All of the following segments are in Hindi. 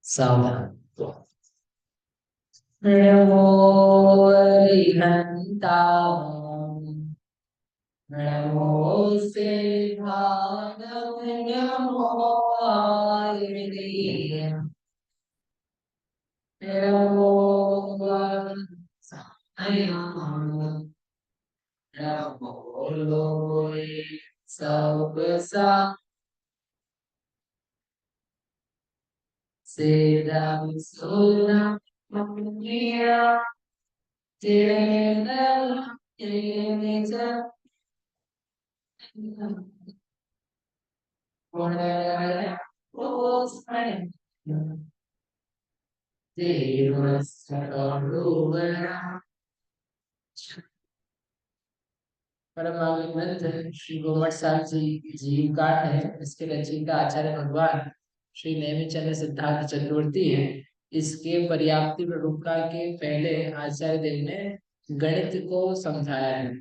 सावधान। नमो हरिहन्ताम् नमोऽस्ते भागं नमो आयुर्वेदम् नमो वत्सायनम् नमो लोये सबसा सेदं सुरं मम्मिया तेरे तेरे Whatever was my day was over. परमानंद श्री गोमट साहब जी जीव काट है। इसके रचयिता आचार्य भगवान श्री नेमिचंद्र सिद्धार्थ चक्रवर्ती है। इसके पर्याप्ति प्ररूपता के पहले आचार्य देव ने गणित को समझाया है,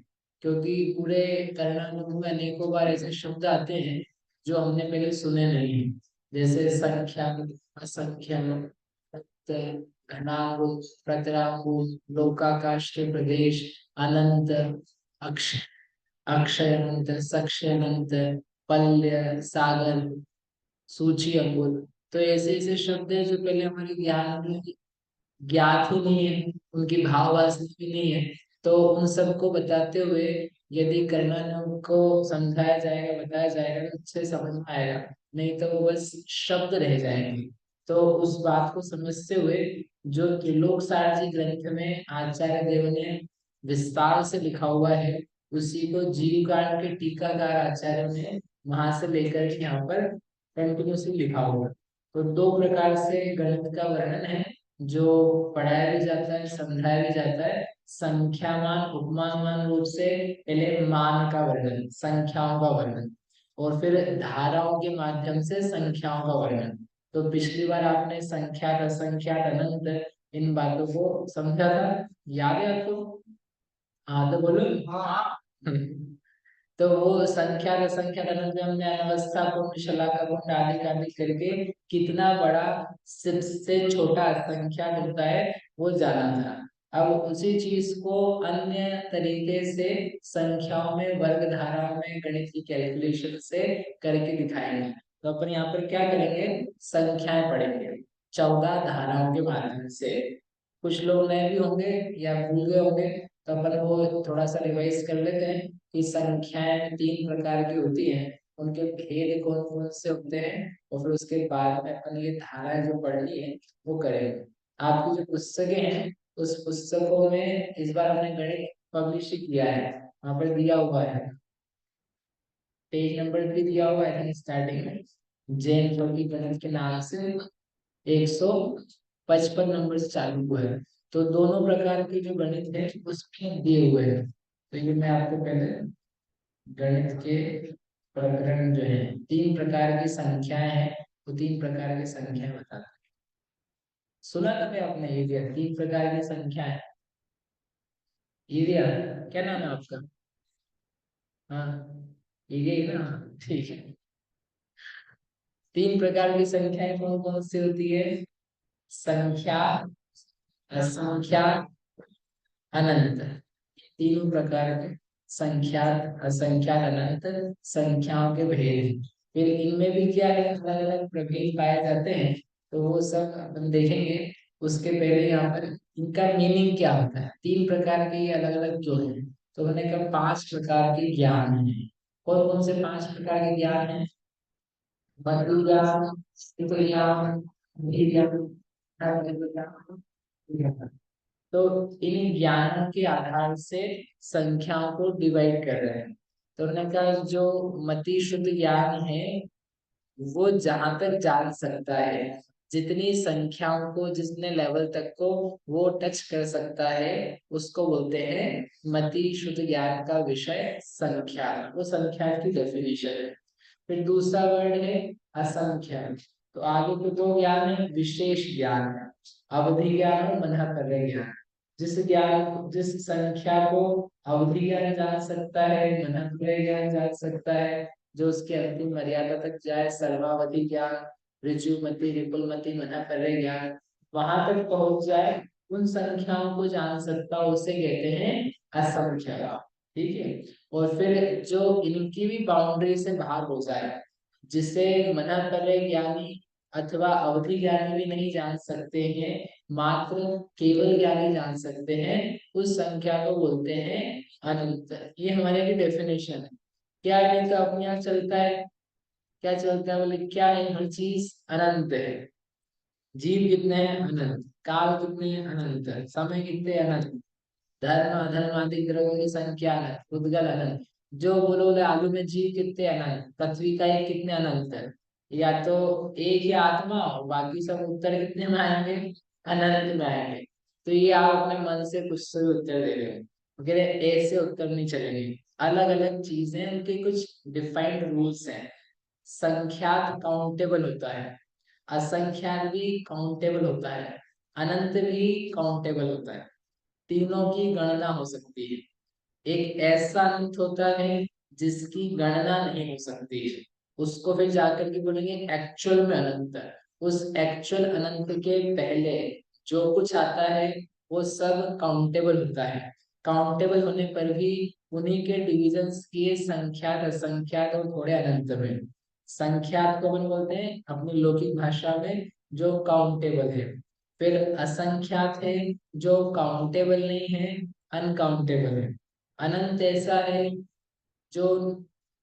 क्योंकि पूरे कर्णानुग में अनेकों बार ऐसे शब्द आते हैं जो हमने पहले सुने नहीं हैं, जैसे संख्या, असंख्य, घनांग, प्रतरांग, लोकाकाश के प्रदेश, अनंत, अक्ष अक्षय अनंत, सक्षय अनंत, पल्य, सागर, सूची, अंगुल। तो ऐसे ऐसे शब्द है जो पहले हमारे ज्ञान में ज्ञात ही नहीं है, उनकी भाव वासना भी नहीं है। तो उन सबको बताते हुए यदि कर्णानुग को समझाया जाएगा, बताया जाएगा तो अच्छे समझ में आएगा, नहीं तो वो बस शब्द रह जाएंगे। तो उस बात को समझते हुए जो त्रिलोक सारजी ग्रंथ में आचार्य देव ने विस्तार से लिखा हुआ है, उसी को जीव कांड के टीकाकार आचार्य ने वहां से लेकर के यहाँ पर कंटिन्यूसली लिखा हुआ है। तो दो प्रकार से गणित का वर्णन है, जो पढ़ाया भी जाता है, समझाया भी जाता है। संख्यामान उपमानमान रूप से पहले मान का वर्णन, संख्याओं का वर्णन, और फिर धाराओं के माध्यम से संख्याओं का वर्णन। तो पिछली बार आपने संख्यात, असंख्यात, अनंत, इन बातों को समझा था, याद है आपको? हाँ तो बोलो। हाँ। तो वो संख्या असंख्या अनंत में हमने अनवस्था कुंड, शलाका कुंड आदि का भी करके कितना बड़ा सबसे छोटा संख्या होता है वो जाना था। अब उसी चीज को अन्य तरीके से संख्याओं में, वर्ग धाराओं में, गणित की कैलकुलेशन से करके दिखाएंगे। तो अपन यहाँ पर क्या करेंगे, संख्याएं पढ़ेंगे 14 धाराओं के माध्यम से। कुछ लोग नए भी होंगे या भूल गए होंगे, तो अपन वो थोड़ा सा रिवाइज कर लेते हैं कि संख्याएं 3 प्रकार की होती हैं, उनके भेद कौन कौन से होते हैं, और फिर उसके बाद में अपन ये धाराएं जो पढ़नी है वो करेंगे। आपकी जो पुस्तकें हैं उस पुस्तकों में इस बार हमने गणित पब्लिश किया है, वहाँ पर दिया हुआ है, पेज नंबर भी दिया हुआ है स्टार्टिंग में, जैन फकी गणित के नाम से 155 नंबर से चालू हुआ है। तो दोनों प्रकार के जो गणित है उसमें दिए हुए हैं। तो ये मैं आपको पहले गणित के प्रकरण जो है, 3 प्रकार की संख्याएं हैं, वो 3 प्रकार की संख्याएं बताता है। सुना कभी आपने ये दिया 3 प्रकार की संख्याएं? ये दिया, क्या नाम है आपका? हाँ, ये ही ना, ठीक है। 3 प्रकार की संख्याएं कौन कौन सी होती है? संख्या, असंख्या, अनंत। तीनों प्रकार के संख्यात, असंख्यात, अनंत संख्याओं के भेद। फिर इनमें भी क्या है, अलग अलग प्रभेद पाए जाते हैं, तो वो सब अपन देखेंगे। उसके पहले यहाँ पर इनका मीनिंग क्या होता है, 3 प्रकार के ये अलग अलग क्यों है। तो मैंने कहा 5 प्रकार के ज्ञान है। कौन कौन से 5 प्रकार के ज्ञान है? मधु ज्ञान, शिल्प ज्ञान, बुद्धि ज्ञान, ज्ञान। तो इन ज्ञानों के आधार से संख्याओं को डिवाइड कर रहे हैं। तो उन्होंने कहा जो मति शुद्ध ज्ञान है वो जहां तक जान सकता है, जितनी संख्याओं को, जितने लेवल तक को वो टच कर सकता है, उसको बोलते हैं मति शुद्ध ज्ञान का विषय संख्या। वो संख्या की डेफिनेशन है। फिर दूसरा वर्ड है असंख्य। तो आगे के 2 ज्ञान है विशेष ज्ञान, अवधि ज्ञान और मनहतर्य ज्ञान। जिस संख्या को अवधि ज्ञान जान सकता है, मनहतर्य ज्ञान जान सकता है, जो उसके अंतिम मर्यादा तक जाए, सर्वावधि ज्ञान, ऋजुमति, विपुलमति, मना करे ज्ञान, वहां तक पहुंच जाए, उन संख्याओं को जान सकता, उसे कहते हैं असंख्या। ठीक है। और फिर जो इनकी भी बाउंड्री से बाहर हो जाए, जिसे मना करे ज्ञानी अथवा अवधि ज्ञानी भी नहीं जान सकते हैं, मात्र केवल ज्ञानी जान सकते हैं, उस संख्या को बोलते हैं अनंत। ये हमारे की डेफिनेशन है। क्या है तो अपने आप चलता है, क्या चलता है बोले, क्या है, हर चीज अनंत है। जीव कितने हैं, अनंत। काल कितने हैं, अनंत। समय कितने, अनंत। धर्म अधर्म आदि ग्रहों की संख्या अनंत, उद्गल अनंत। जो बोलो बोले आलू में जीव कितने, अनंत। पृथ्वी का एक कितने, अनंत है। या तो एक ही आत्मा और बाकी सब उत्तर कितने में आएंगे, अनंत में आएंगे। तो ये आप अपने मन से कुछ से भी उत्तर दे रहे हो, अगर ऐसे उत्तर नहीं चलेंगे। अलग अलग चीजें, उनके कुछ डिफाइंड रूल्स हैं। संख्यात काउंटेबल होता है, असंख्यात भी काउंटेबल होता है, अनंत भी काउंटेबल होता है। तीनों की गणना हो सकती है। एक ऐसा अनंत होता है जिसकी गणना नहीं हो सकती है, उसको फिर जाकर के बोलेंगे एक्चुअल में अनंत है। उस एक्चुअल अनंत के पहले जो कुछ आता है वो सब काउंटेबल होता है। काउंटेबल होने पर भी उन्हीं के डिविजन्स किए संख्यात, असंख्यात और थोड़े अनंत में। संख्यात को अपन बोलते हैं अपनी लौकिक भाषा में जो काउंटेबल है। फिर असंख्यात है जो काउंटेबल नहीं है, अनकाउंटेबल है। अनंत ऐसा है जो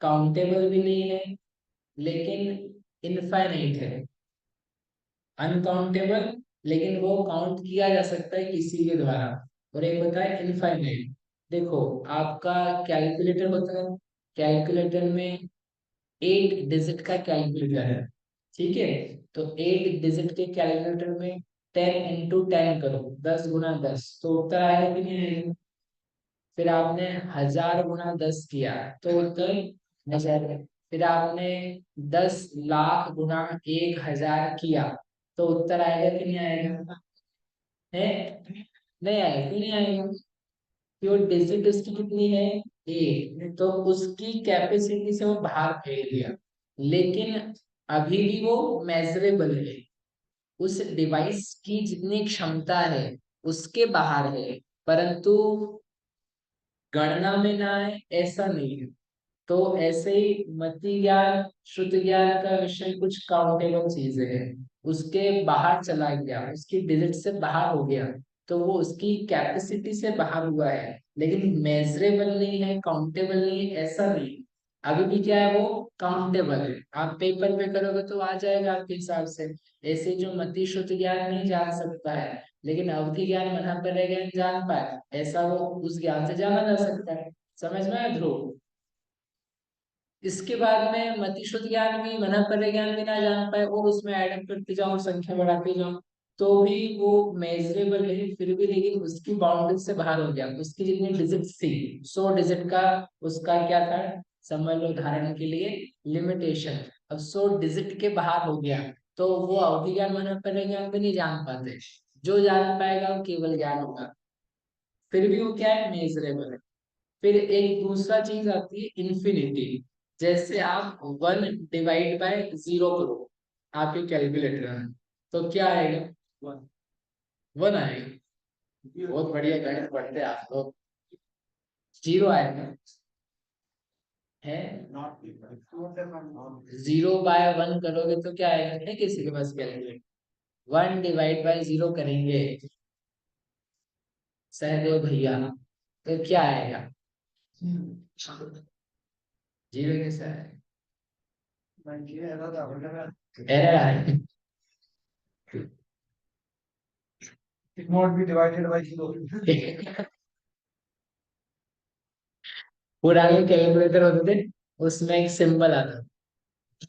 काउंटेबल भी नहीं है लेकिन इनफाइनाइट है। अनकाउंटेबल लेकिन वो काउंट किया जा सकता है किसी के द्वारा। और एक होता है इनफाइनाइट। देखो, आपका कैलकुलेटर होता है, कैलकुलेटर में 8 डिजिट का कैलकुलेटर है। ठीक है। तो 8 डिजिट के कैलकुलेटर में 10 × 10 करो, 10 × 10, तो उत्तर आएगा कि नहीं आएगा। फिर आपने 1000 × 10 किया तो उत्तर 1000 है। फिर आपने 10 लाख × 1000 किया तो उत्तर आएगा कि नहीं आएगा, है। नहीं आएगा, क्यों नहीं आएगा, कि वो डिजिट उसकी कितनी है, 8, तो उसकी कैपेसिटी से वो बाहर फेंक दिया। लेकिन अभी भी वो मेजरेबल है, उस डिवाइस की जितनी क्षमता है उसके बाहर है, परंतु गणना में ना है ऐसा नहीं है। तो ऐसे ही मति ज्ञान, श्रुति ज्ञान का विषय कुछ काउंटेबल चीजें है, उसके बाहर चला गया, उसकी डिजिट से बाहर हो गया, तो वो उसकी कैपेसिटी से बाहर हुआ है, लेकिन मेजरेबल नहीं है, काउंटेबल नहीं है, ऐसा नहीं। अभी भी क्या है, वो काउंटेबल है। आप पेपर पे करोगे तो आ जाएगा आपके हिसाब से। ऐसे जो मति श्रुति ज्ञान नहीं जान सकता है, लेकिन अवधि ज्ञान मना पर ज्ञान जान पाए, ऐसा वो उस ज्ञान से जाना जा सकता है। समझ में आया ध्रुव। इसके बाद में मतिशुद्ध ज्ञान भी, मना पर ज्ञान भी ना जान पाए और उसमें ऐड करते जाओ और संख्या बढ़ाते जाओ, तो भी वो मेजरेबल है फिर भी, लेकिन उसकी बाउंड्री से बाहर हो गया। उसकी जितनी डिजिट थी, 100 डिजिट का उसका क्या था, समझ लो उदाहरण के लिए, लिमिटेशन। अब 100 डिजिट के बाहर हो गया तो वो अवधि ज्ञान, मना पर ज्ञान भी नहीं जान पाते। जो जान पाएगा वो केवल ज्ञान होगा, फिर भी वो क्या है, मेजरेबल है। फिर एक दूसरा चीज आती है इन्फिनिटी। जैसे आप 1 / 0 करो आपके कैलकुलेटर में, तो क्या आएगा, 1 आएगा। बहुत बढ़िया गणित पढ़ते हैं आप लोग। 0 आएगा, है। 0/1 करोगे तो क्या आएगा, है किसी के पास कैलकुलेटर, 1/0 करेंगे सहदेव भैया, तो क्या आएगा, 0 कैसे आएगा, एरर आएगा। It not be divided by 0. पुराने कैलकुलेटर होते थे, उसमें एक सिंबल आता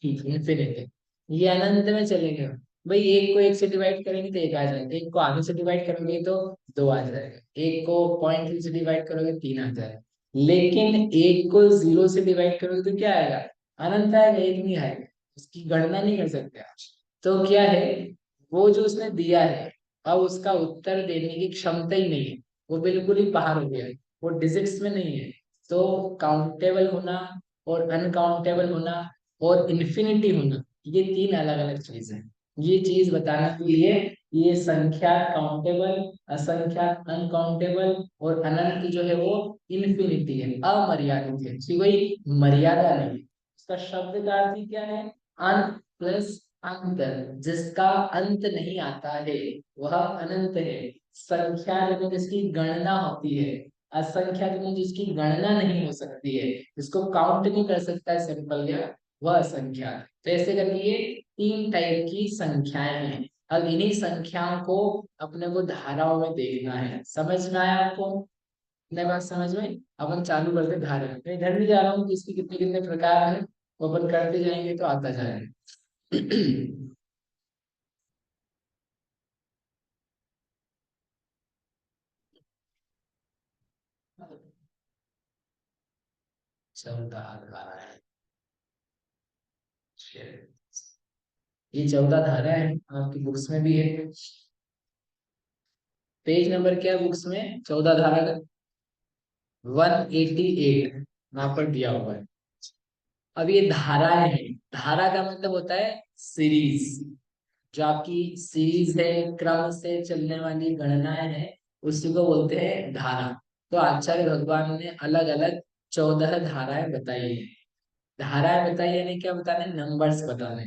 इन्फिनिटी। ये अनंत में चलेंगे भाई, एक को एक से डिवाइड करेंगे तो एक आ जाएगा, एक को आधे से डिवाइड करोगे तो 2 आ जाएगा, एक को 0.3 से डिवाइड करोगे 3 आ जाएगा। लेकिन एक को 0 से डिवाइड करोगे तो क्या आएगा, अनंत आएगा, एक नहीं आएगा। उसकी गणना नहीं कर सकते आप। तो क्या है, वो जो उसने दिया है, अब उसका उत्तर देने की क्षमता ही नहीं है, वो बिल्कुल ही बाहर हो गया है, वो डिजिट्स में नहीं है। तो काउंटेबल होना और अनकाउंटेबल होना और इन्फिनिटी होना, ये तीन अलग अलग चीज है। ये चीज बताने के लिए ये संख्या काउंटेबल, असंख्यात अनकाउंटेबल, और अनंत जो है वो इन्फिनिटी है, अमर्यादित है, इसकी कोई मर्यादा नहीं है। इसका शब्द का अर्थ ही क्या है? अंत प्लस अंत, जिसका अंत नहीं आता है वह अनंत है। संख्या में जिसकी गणना होती है, असंख्या में जिसकी गणना नहीं हो सकती है, जिसको काउंट नहीं कर सकता है सिंपल या, वह असंख्या है। तो ऐसे करके ये तीन टाइप की संख्याएं हैं। अब इन्हीं संख्याओं को अपने को धाराओं में देखना है। समझ में आया आपको? इतने बात समझ में? अपन चालू करते धारा। मैं इधर भी जा रहा हूँ कि इसके कितने कितने प्रकार हैं, वो अपन करते जाएंगे तो आता जाएगा। चौदह धारा है। ये 14 धारा है, आपकी बुक्स में भी है। पेज नंबर क्या है बुक्स में 14 धारा का? 188 यहाँ पर दिया हुआ है। अब ये धाराएं हैं। धारा का मतलब होता है सीरीज। जो आपकी सीरीज है, क्रम से चलने वाली गणनाएं हैं, उसी को बोलते हैं धारा। तो आचार्य भगवान ने अलग अलग 14 धाराएं बताई है। धाराएं बताई यानी क्या बताने? नंबर्स बताने,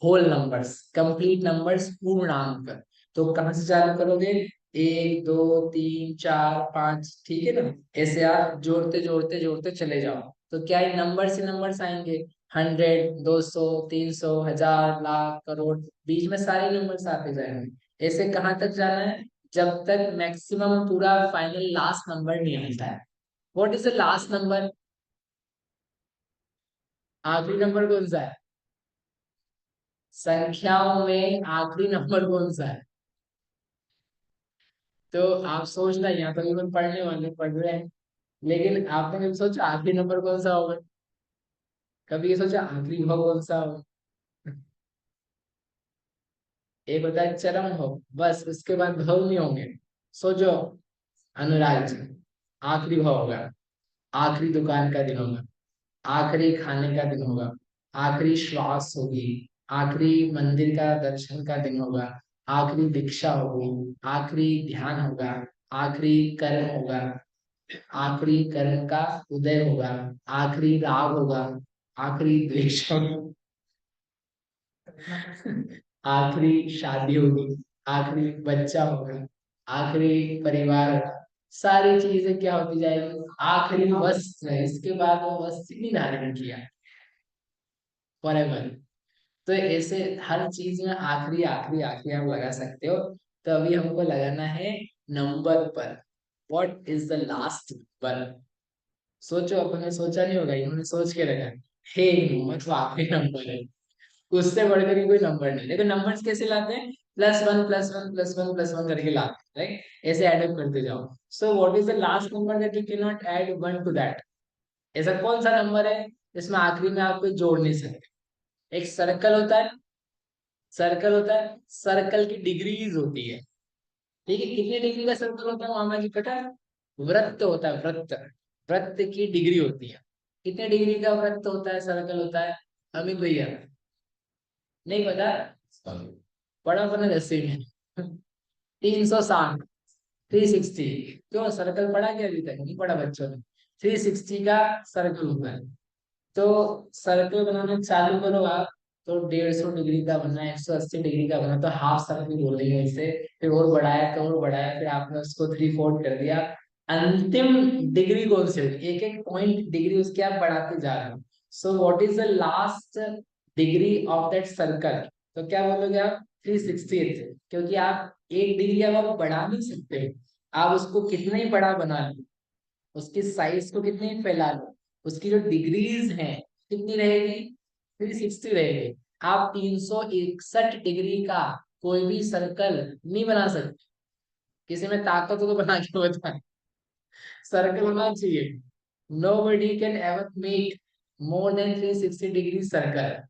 होल नंबर्स, कंप्लीट नंबर्स, पूर्णांक। तो कहाँ से चालू करोगे? एक, दो, तीन, चार, पांच, ठीक है ना? ऐसे आप जोड़ते जोड़ते जोड़ते चले जाओ, तो क्या है? नंबर्स ही नंबर्स आएंगे। 100, 200, 300, हजार, लाख, करोड़, बीच में सारे नंबर्स आते जाएंगे। ऐसे कहाँ तक जाना है? जब तक मैक्सिमम पूरा फाइनल लास्ट नंबर नहीं आता है। What is the last number? आखिरी नंबर कौन सा है? संख्याओं में आखिरी नंबर कौन सा है? तो आप सोचना, यहाँ तो केवल पढ़ने वाले पढ़ रहे हैं, लेकिन आपने कभी सोचा आखिरी नंबर कौन सा होगा? कभी ये सोचा आखिरी भाव कौन सा होगा? एक होता है चरम भाव, बस उसके बाद भाव नहीं होंगे। सोचो, अनुराग जी, आखिरी भाव होगा, आखिरी दुकान का दिन होगा, आखिरी खाने का दिन होगा, आखिरी श्वास होगी, आखिरी मंदिर का दर्शन का दिन होगा, आखिरी दीक्षा होगी, आखिरी ध्यान होगा, आखिरी कर्म होगा, आखिरी कर्म का उदय होगा, आखिरी राग होगा, आखिरी द्वेष होगा, आखिरी शादी होगी, आखिरी बच्चा होगा, आखिरी परिवार होगा। सारी चीजें क्या होती जाएगी? आखिरी वस्त्र है, इसके बाद वो वस्त्र नहीं धारण किया फॉरएवर। तो ऐसे हर चीज में आखिरी आखिरी आखिरी आप लगा सकते हो। तो अभी हमको लगाना है नंबर पर। What is the last number? सोचो, अपन ने सोचा नहीं होगा, इन्होंने सोच के रखा है। हे नंबर तो आखिरी नंबर है, उससे बढ़कर के कोई नंबर नहीं। देखो नंबर्स कैसे लाते हैं? +1 +1 +1 +1 करके लाते हैं, राइट? ऐसे ऐड अप करते जाओ। So what is the last number that you can not add 1 to that? ऐसा कौन सा नंबर है जिसमें आखिरी में आप कोई जोड़ नहीं सकते? एक सर्कल होता है। सर्कल होता है, सर्कल की डिग्रीज होती है। ठीक है, कितने डिग्री का सर्कल होता है मामा जी पता है? वृत्त होता है, वृत्त। वृत्त की डिग्री होती है। कितने डिग्री का वृत्त होता है, सर्कल होता है? अमित भैया नहीं पता? बड़ा बना दसे में 360, 360। क्यों, सर्कल पढ़ा क्या? अभी तक नहीं पढ़ा बच्चों ने? 360 का सर्कल होता है। तो सर्कल बनाना चालू करो आप, तो 150 डिग्री का बनना है, 180 डिग्री का बनना, तो हाफ सर्कल बोलेंगे इसे। फिर और बढ़ाया तो और बढ़ाया, फिर आपने उसको 3/4 कर दिया। अंतिम डिग्री कौन सी होगी? एक एक पॉइंट डिग्री उसके आप बढ़ाते जा रहे हो। सो what is the last degree of that circle? तो क्या बोलोगे आप? 360। क्योंकि आप एक डिग्री अब आप बढ़ा नहीं सकते हो। आप उसको कितना ही बड़ा बना लो, उसकी साइज को कितनी ही फैला लो, उसकी जो डिग्रीज हैं कितनी रहेगी? 360 रहेगी। आप 361 डिग्री का कोई भी सर्कल नहीं बना सकते। किसी में ताकत हो तो बना के बताए। सर्कल होना चाहिए। Nobody can ever make more than 360 degree circle,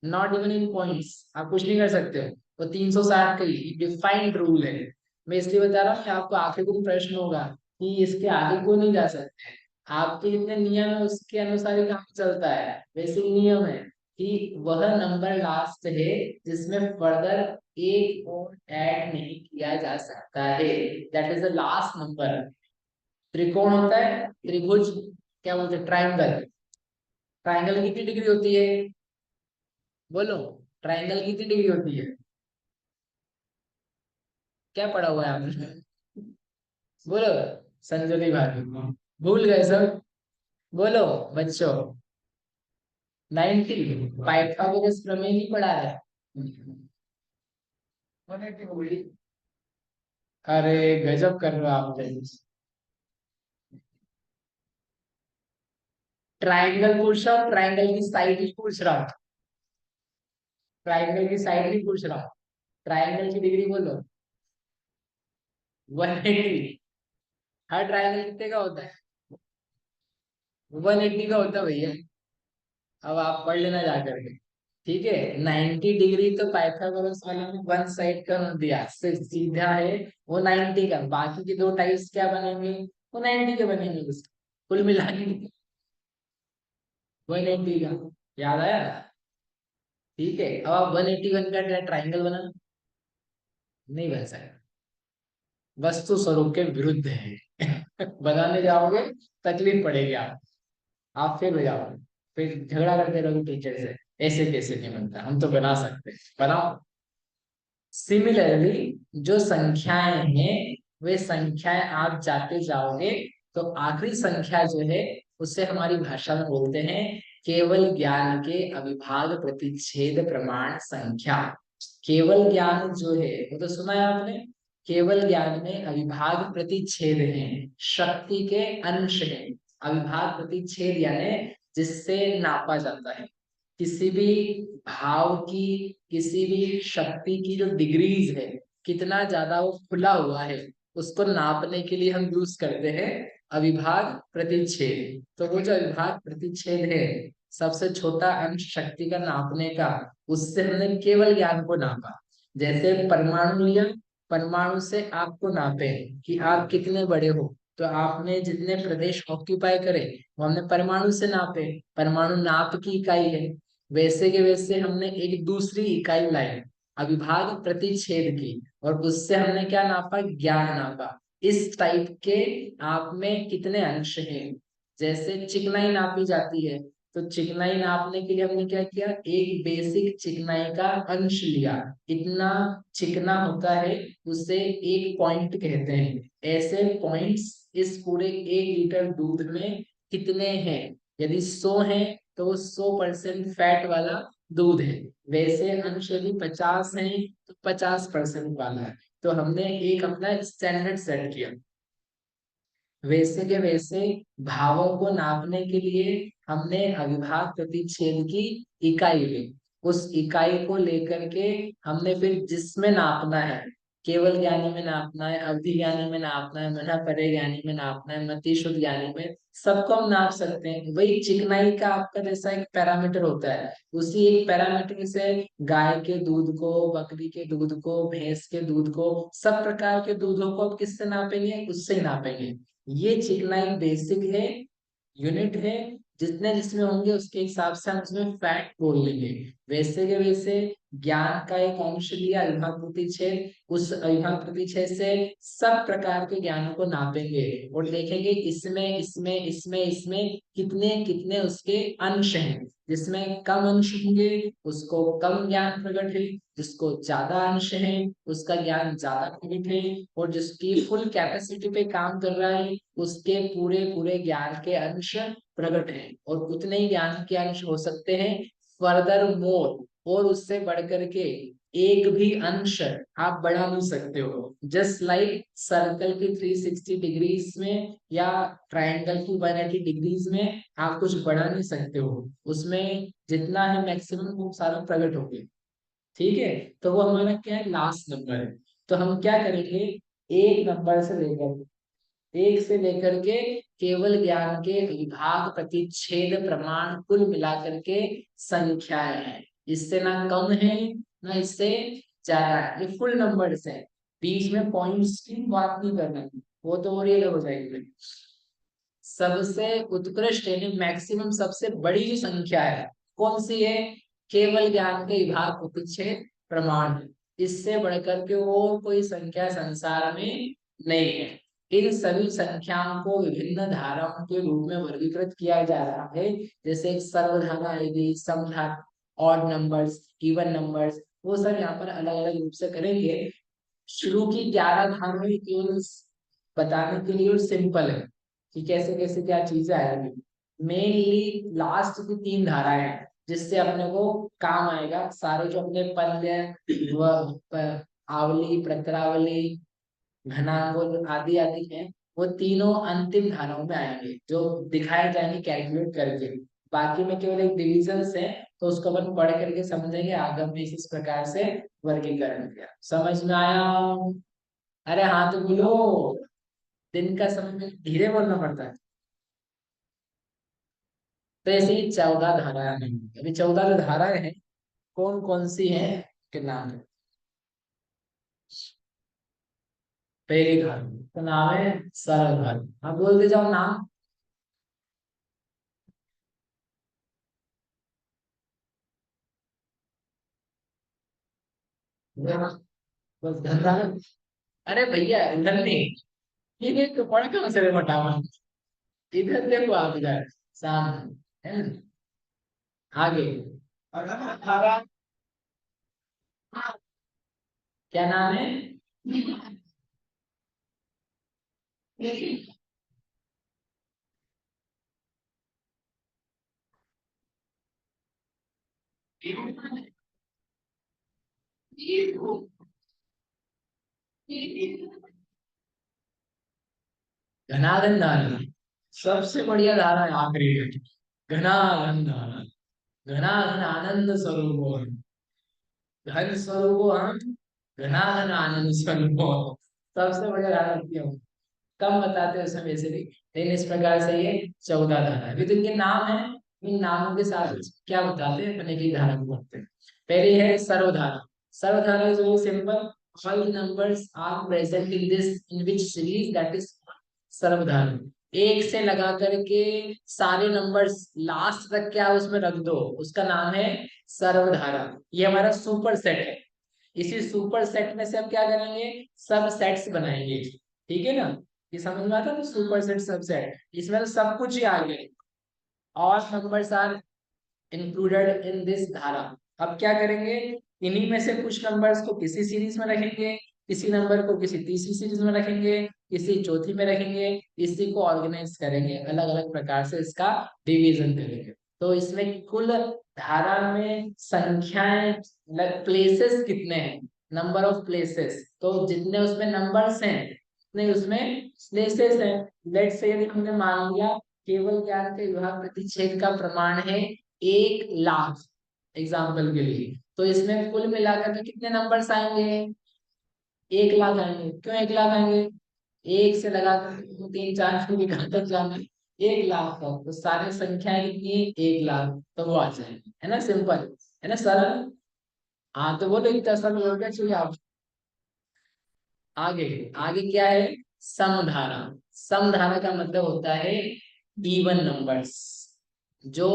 not even in points. आप कुछ नहीं कर सकते हो। तो 360 का ही डिफाइंड रूल है। मैं इसलिए बता रहा हूँ कि आपको आखिर को प्रश्न होगा कि इसके आगे को नहीं जा सकते। आपके जितने नियम है उसके अनुसार ही काम चलता है, वैसे ही नियम है। कि वह नंबर लास्ट है जिसमें फर्दर एक और ऐड नहीं किया जा सकता है, that is the last number. त्रिकोण होता है, त्रिभुज, क्या बोलते हैं, ट्राइंगल। ट्राइंगल की कितनी डिग्री होती है, बोलो, ट्राइंगल की कितनी डिग्री होती है, क्या पढ़ा हुआ है आपने, बोलो, संजोली भाभी, भूल गए सब, बोलो बच्चों, 90। पाइथागोरस प्रमेय नहीं पढ़ा है, 180 हो गई। अरे गजब कर रहे हो आप जज। ट्राइंगल पूछ रहा हूँ, ट्राइंगल की साइड ही पूछ रहा हूँ, ट्राइंगल की साइड ही पूछ रहा हूँ, ट्राइंगल की डिग्री बोलो, 180। हर ट्राइंगल कितने का होता है, 180 का होता है भैया। अब आप पढ़ लेना जा करके, ठीक है। 90 डिग्री तो पाइथागोरस वाले ने वन साइड का नोट दिया, सिर्फ सीधा है वो 90 का, बाकी के दो टाइप्स क्या बनेंगे, वो 90 के बनेंगे बस, कुल मिला के 180 का, याद आया, ठीक है। अब आप 181 का ट्राइंगल बना, नहीं बन सकता, वस्तु स्वरूप के विरुद्ध है। बनाने जाओगे तकलीफ पड़ेगी, आप फेल हो जाओगे, फिर झगड़ा करते रहोगे टीचर से, ऐसे कैसे नहीं बनता, हम तो बना सकते हैं, बनाओ। सिमिलरली जो संख्याएं हैं, वे संख्याएं आप जाते जाओगे तो आखिरी संख्या जो है उससे हमारी भाषा में बोलते हैं केवल ज्ञान के अविभाज्य प्रतिच्छेद प्रमाण संख्या। केवल ज्ञान जो है वो तो सुना है आपने, केवल ज्ञान में अविभाज्य प्रतिच्छेद है, शक्ति के अंश है। अविभाज्य प्रतिच्छेद यानी जिससे नापा जाता है, किसी भी भाव की, किसी भी शक्ति की जो डिग्रीज है, कितना ज्यादा वो खुला हुआ है, उसको नापने के लिए हम यूज करते हैं अविभाज्य प्रतिच्छेद। तो वो जो अविभाज्य प्रतिच्छेद है, सबसे छोटा अंश शक्ति का नापने का, उससे हमने केवल ज्ञान को नापा। जैसे परमाणु लिया, परमाणु से आपको नापे कि आप कितने बड़े हो, तो आपने जितने प्रदेश ऑक्यूपाई करे वो हमने परमाणु से नापे, परमाणु नाप की इकाई है। वैसे के वैसे हमने एक दूसरी इकाई लाई अविभाज्य प्रतिच्छेद की, और उससे हमने क्या नापा, ज्ञान नापा। इस टाइप के आप में कितने अंश हैं, जैसे चिकनाई नापी जाती है, तो चिकनाई नापने के लिए हमने क्या किया, एक बेसिक चिकनाई का अंश लिया, इतना चिकना होता है, उसे एक पॉइंट कहते हैं। ऐसे पॉइंट्स इस पूरे 1 लीटर दूध में कितने हैं, यदि 100 है तो वो 100% फैट वाला दूध है, वैसे अंश यदि 50 है तो 50% वाला है। तो हमने एक अपना स्टैंडर्ड सेट किया। वैसे के वैसे भावों को नापने के लिए हमने अविभाज्य प्रतिच्छेद की इकाई ली, उस इकाई को लेकर के हमने फिर जिसमें नापना है, केवल ज्ञानी में नापना है, अवधि ज्ञानी में नापना है, मना परे ज्ञानी में नापना है, मति शुद्ध ज्ञानी में, सबको हम नाप सकते हैं। वही चिकनाई का आपका जैसा एक पैरामीटर होता है, उसी एक पैरामीटर से गाय के दूध को, बकरी के दूध को, भैंस के दूध को, सब प्रकार के दूधों को आप किससे नापेंगे, उससे ही नापेंगे। ये चिकनाई बेसिक है, यूनिट है, जितने जिसमें होंगे उसके हिसाब से हम उसमें फैट बोल लेंगे। वैसे के वैसे ज्ञान का एक अंश लिया अविभाज्य प्रतिच्छेद, उस अविभाज्य प्रतिच्छेद से सब प्रकार के ज्ञानों को नापेंगे और देखेंगे इसमें इसमें इसमें इसमें कितने कितने उसके अंश हैं। जिसमें कम अंश होंगे उसको कम ज्ञान प्रकट है, जिसको ज्यादा अंश है उसका ज्ञान ज्यादा प्रकट है, और जिसकी फुल कैपेसिटी पे काम कर रहा है उसके पूरे पूरे ज्ञान के अंश प्रकट है। और उतने ही ज्ञान के अंश हो सकते हैं फर्दर मोर, और उससे बढ़कर के एक भी अंश आप बढ़ा नहीं सकते हो। जस्ट लाइक सर्कल की 360 डिग्रीज में या ट्रायंगल की 180 डिग्रीज में आप कुछ बढ़ा नहीं सकते हो, उसमें जितना है मैक्सिमम वो सारा प्रकट हो गया, ठीक है। तो वो हमारा क्या है, लास्ट नंबर है। तो हम क्या करेंगे, एक नंबर से लेकर, एक से लेकर के केवल ज्ञान के विभाग प्रतिच्छेद प्रमाण कुल मिलाकर के संख्याएं हैं, इससे ना कम है ना इससे ज्यादा है, ये फुल नंबर्स है। बीच में पॉइंट्स की बात नहीं करना, वो तो और ये हो जाएगी। सबसे उत्कृष्ट यानी मैक्सिमम सबसे बड़ी जो संख्या है कौन सी है, केवल ज्ञान के विभाग प्रतिच्छेद प्रमाण। इससे बढ़कर के और कोई संख्या संसार में नहीं है। इन सभी संख्याओं को विभिन्न धाराओं के रूप में वर्गीकृत किया जा रहा है। जैसे एक सर्वधारा आएगी, समधारा, ऑड नंबर्स, इवन नंबर्स, वो सब यहाँ पर अलग अलग रूप से करेंगे। शुरू की 11 धाराएं केवल बताने के लिए और सिंपल है कि कैसे कैसे क्या चीजें आएंगी। मेनली लास्ट की 3 धाराएं हैं जिससे अपने को काम आएगा। सारे जो अपने पल्य आवली, प्रत्रावली, घनांगुल आदि आदि हैं, वो तीनों अंतिम धाराओं में आएंगे जो दिखाए जाएंगे कैलकुलेट करके। बाकी में केवल एक डिविजन्स है, तो उसको अपन पढ़ करके समझेंगे। आगे में इस प्रकार से वर्गीकरण किया। समझ में आया? अरे हाँ तो बोलो। दिन का समय में धीरे बोलना पड़ता है। तो ऐसे ही 14 धाराएं हैं। अभी 14 जो धाराएं हैं कौन कौन सी हैं के नाम है। पहली धारा का नाम है सरल धारा। हाँ बोलते जाओ नाम। बस धंधा। अरे भैया इधर नहीं, ये तो पढ़ कहाँ से मटावा। इधर देखो आप, इधर सामने है ना? आगे धारा क्या नाम है? घनाधन धारा सबसे बढ़िया धारा है, आखिरी है। घनाधन धारा, घनाधन आनंद स्वरूप, धन स्वरूप हम, घनाधन आनंद स्वरूप। सबसे बढ़िया धारा लगती है। कम बताते हैं उसमें वैसे भी, लेकिन इस प्रकार से ये 14 धारा है। अभी तो इनके नाम है, इन नामों के साथ क्या बताते हैं अपने की धारा को पढ़ते हैं। पहली है सर्वधारा। सर्वधारा is very simple. All numbers are present in this in which series, that is सर्वधारा। एक से लगा करके सारे नंबर्स लास्ट तक क्या उसमें रख दो, उसका नाम है सर्वधारा। ये हमारा सुपर सेट है। इसी सुपर सेट में से अब क्या करेंगे, सब सेट्स बनाएंगे। ठीक है ना? ये समझ में आता है ना, सुपर सेट सब सेट, इसमें तो सब कुछ ही आ गया। All numbers are included in this धारा। अब क्या करेंगे, इन्हीं में से कुछ नंबर्स को किसी सीरीज में रखेंगे, किसी नंबर को किसी तीसरी सीरीज में रखेंगे, किसी चौथी में रखेंगे, इसी को ऑर्गेनाइज करेंगे, अलग अलग प्रकार से इसका डिवीजन करेंगे। तो इसमें कुल धारा में संख्याएं, प्लेसेस कितने हैं, नंबर ऑफ प्लेसेस, तो जितने उसमें नंबर्स हैं उतने उसमें प्लेसेस हैं। लेट्स से यदि हमने मान लिया केवल ज्ञान के विभाग प्रतिच्छेद का प्रमाण है 1,00,000 एग्जाम्पल के लिए, तो इसमें कुल मिलाकर के कितने नंबर्स आएंगे? 1,00,000 आएंगे। क्यों 1,00,000 आएंगे? एक से लगाकर 2 3 4 की कहां तक जाना है? 1,00,000 तक। तो सारी संख्याएं कितनी है? 1,00,000। तो वो आ जाएंगे, है ना? सिंपल है ना, सरल। हाँ तो बोलो इतना सरल हो गया। चलिए आप आगे। आगे क्या है? समधारा। समधारा का मतलब होता है इवन नंबर्स, जो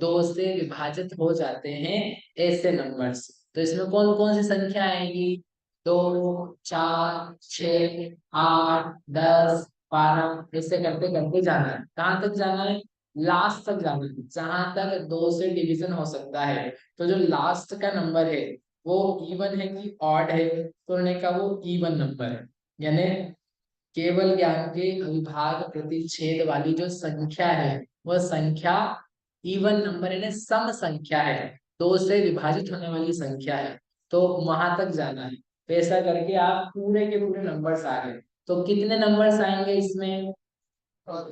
2 से विभाजित हो जाते हैं, ऐसे नंबर्स। तो इसमें कौन कौन सी संख्या आएगी? 2 4 6 8 10 12, ऐसे करते करते जाना है। कहाँ तक जाना है? लास्ट तक जाना है, जहां तक 2 से डिवीजन हो सकता है। तो जो लास्ट का नंबर है वो इवन है कि ऑड है? तो उन्होंने कहा वो इवन नंबर है। यानी केवल ज्ञान के अविभाज्य प्रतिच्छेद वाली जो संख्या है वह संख्या इवन नंबर यानी सम संख्या है, 2 से विभाजित होने वाली संख्या है। तो वहां तक जाना है। तो ऐसा करके आप पूरे के पूरे नंबर्स आ गए। तो कितने नंबर्स आएंगे इसमें?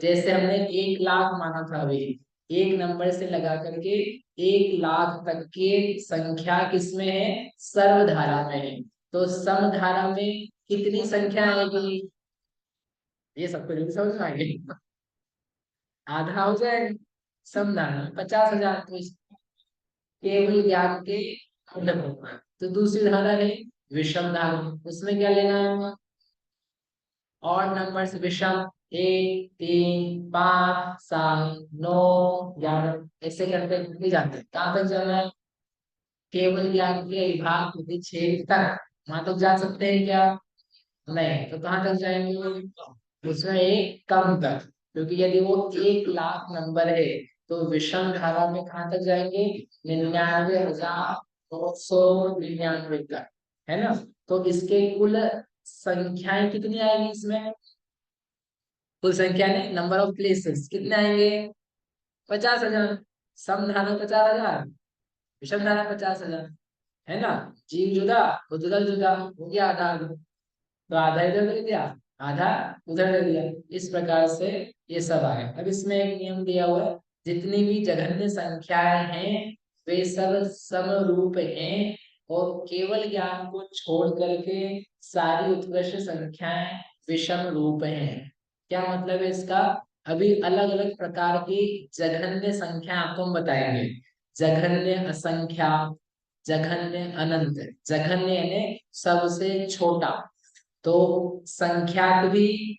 जैसे हमने 1,00,000 माना था अभी, एक नंबर से लगा करके 1,00,000 तक के संख्या किसमें है? सर्वधारा में है। तो समधारा में कितनी संख्या आएगी? ये सबको जल्दी समझ में आएंगे। आधा हो जाए। समधारा 50,000। तो केवल ज्ञान के खंड होगा। तो दूसरी धारा है विषम धारा। उसमें क्या लेना है? और नंबर्स विषम, 1 3 5 7 9 11, ऐसे करते करते जाते हैं। कहाँ तक जाना है? केवल ज्ञान के विभाग प्रतिच्छेद तक वहां तक जा सकते हैं क्या? नहीं, तो कहाँ तक जाएंगे? उसमें एक कम तक, क्योंकि यदि वो 1 लाख नंबर है तो विषम धारा में कहाँ तक जाएंगे? 99,999 तक, है ना? तो इसके कुल संख्याएं कितनी आएगी इसमें? कुल संख्या नहीं, नंबर ऑफ प्लेसेस कितने आएंगे? 50,000। समधारा 50,000, विषम धारा 50,000, है ना? जीव जुदा, उदगल जुदा, हो गया आधा आधा। तो आधा इधर दे दिया, आधा उधर दे दिया। इस प्रकार से ये सब आए। अब इसमें एक नियम दिया हुआ है, जितनी भी जघन्य संख्याएं हैं वे सब समरूप हैं, और केवल ज्ञान को छोड़ करके सारी उत्कृष्ट संख्याएं विषम रूप हैं। क्या मतलब है इसका? अभी अलग अलग प्रकार की जघन्य संख्या आपको हम बताएंगे। जघन्य असंख्या, जघन्य अनंत। जघन्य यानी सबसे छोटा। तो संख्यात भी,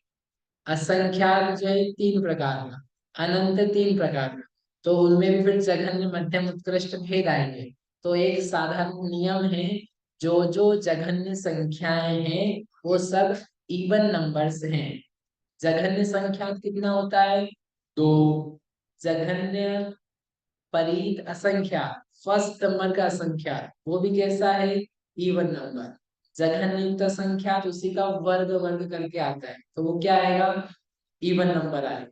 असंख्यात जो है 3 प्रकार का, अनंत 3 प्रकार का। तो उनमें भी फिर जघन्य मध्यम उत्कृष्ट भेद आएंगे। तो एक साधारण नियम है, जो जो जघन्य संख्याएं हैं वो सब इवन नंबर्स हैं। जघन्य संख्या कितना होता है? 2। जघन्य परित असंख्या, फर्स्ट नंबर का संख्या, वो भी कैसा है? Even number. जघन्य युक्त संख्या तो उसी का वर्ग वर्ग करके आता है, तो वो क्या आएगा? इवन नंबर आएगा।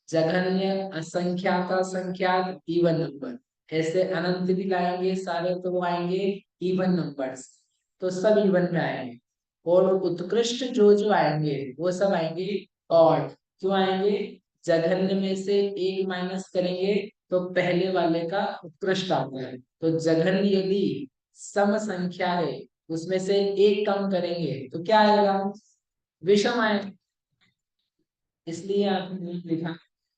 जघन्य असंख्यात असंख्यात इवन नंबर। ऐसे अनंत भी लाएंगे सारे, तो वो आएंगे इवन नंबर्स। तो सब इवन में आएंगे। और उत्कृष्ट जो जो आएंगे वो सब आएंगे ऑड। क्यों आएंगे? जघन्य में से एक माइनस करेंगे तो पहले वाले का उत्कृष्ट आता है। तो जघन्य यदि सम संख्या है, उसमें से एक कम करेंगे तो क्या आएगा? विषम आएगा। इसलिए आपने लिखा,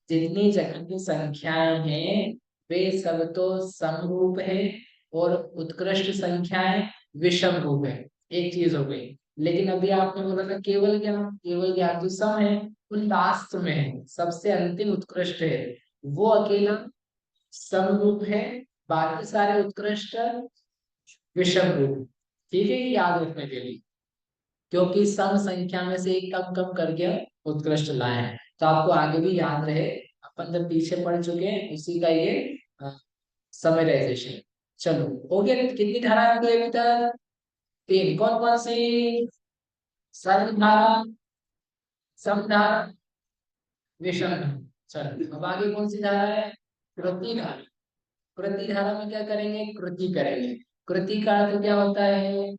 जितनी जघन्य संख्याएं हैं वे सब तो समरूप है, और उत्कृष्ट संख्याएं विषम रूप है। एक चीज हो गई। लेकिन अभी आपने बोला था केवल ज्ञान, केवल ज्ञान तो सम है, वो लास्ट में है, सबसे अंतिम उत्कृष्ट है। वो अकेला समरूप है, बाकी सारे उत्कृष्ट विषम रूप। ठीक है, ये याद रखने के लिए, क्योंकि सम संख्या में से एक कम कम करके उत्कृष्ट लाए हैं। तो आपको आगे भी याद रहे, अपन जब पीछे पढ़ चुके हैं उसी का ये समराइजेशन। चलो, हो गया। कितनी धारा हो गई अभी तक? 3। कौन कौन सी? सर्वधारा, समधारा, विषम धारा। चलो, अब आगे कौन सी धारा है? कृति धारा। कृति धारा में क्या करेंगे? कृति करेंगे। कृति का अर्थ क्या होता है?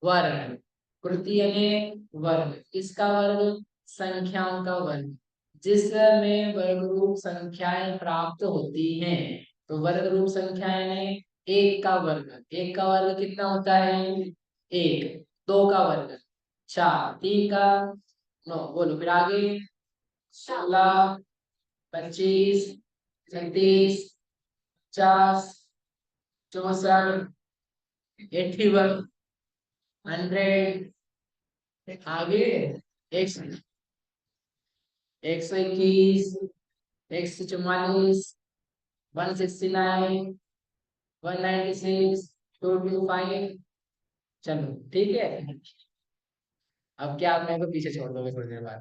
वर्ग। कृति यानी वर्ग। किसका वर्ग? संख्याओं का वर्ग। जिसमें वर्ग रूप संख्याएं प्राप्त होती हैं। तो वर्ग रूप संख्या यानी एक का वर्ग। एक का वर्ग कितना होता है? एक। दो का वर्ग 4, 3 का 9। बोलो फिर आगे। 16, 25, 37, 50, 64, 81, 100। आगे 121, 144, 169, 196, 225। चलो ठीक है। अब क्या आप मेरे को पीछे छोड़ दोगे थोड़ी देर बाद?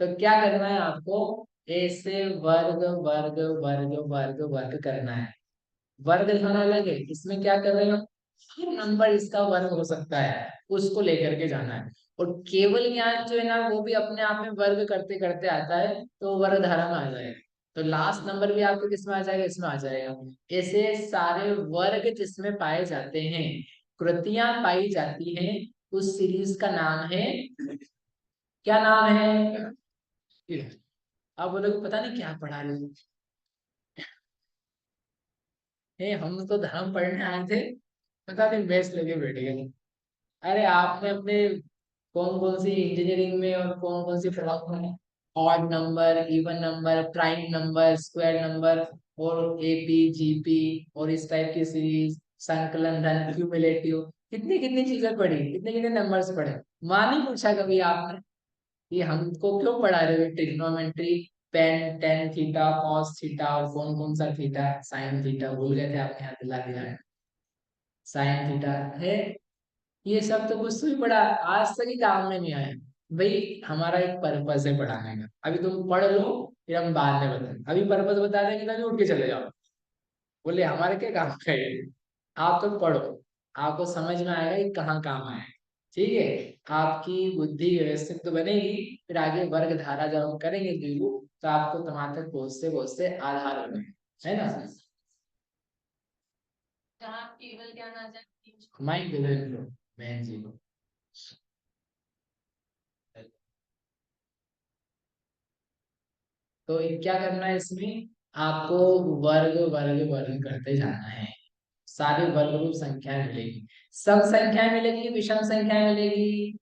तो क्या करना है आपको? ऐसे वर्ग वर्ग वर्ग वर्ग वर्ग करना है। वर्ग धन अलग है, इसमें क्या कर रहे हो? हर नंबर इसका वर्ग हो सकता है, उसको लेकर के जाना है। और केवल ज्ञान जो है ना, वो भी अपने आप में वर्ग करते करते आता है, तो वर्ग धारा में आ जाएगा। तो लास्ट नंबर भी आपको किसमें आ जाएगा? इसमें आ जाएगा। ऐसे सारे वर्ग जिसमें पाए जाते हैं, कृतियां पाई जाती हैं, उस सीरीज का नाम है, क्या नाम है? अब वो लोग पता नहीं क्या पढ़ा रहे हैं। हम तो धर्म पढ़ने आए थे, पता नहीं मैथ्स लेके बैठ गए। अरे आपने अपने कौन कौन सी इंजीनियरिंग में और कौन कौन सी पढ़ा है? Odd number, even number, prime number, square number, और एपी जीपी, और इस टाइप की सीरीज, संकलन धन, क्यूमुलेटिव, कितनी कितनी चीजें पढ़ी, कितने कितने नंबर्स पढ़े। माँ नहीं पूछा कभी आपने कि हमको क्यों पढ़ा रहे हो ट्रिग्नोमेट्री, पेन टेन थीटा, कॉस थीटा, और कौन कौन सा थीटा, साइन थीटा, भूल गए थे आपने, यहाँ दिला दिया है। साइन थीटा है। ये सब तो कुछ भी पढ़ा, आज तक ही काम में नहीं आया। भाई हमारा एक पर्पस है पढ़ाने का, अभी तुम पढ़ लो, फिर हम बाद में बताएं। अभी पर्पस बता देंगे तो उठ के चले जाओ, बोले हमारे क्या काम का है। आप तो पढ़ो, आपको समझ में आएगा कि कहाँ काम आए। ठीक है, आपकी बुद्धि व्यवस्थित तो बनेगी, फिर आगे वर्ग धारा जब हम करेंगे द्विगु, तो आपको वहां तक पहुंचते पहुंचते आधार होने, है ना। माइंड डेवलप मैं जी। तो ये क्या करना है इसमें, आपको वर्ग वर्ग वर्ग करते जाना है। सारी वर्ग रूप संख्याएं मिलेगी, सम संख्याएं मिलेगी, विषम संख्याएं मिलेगी।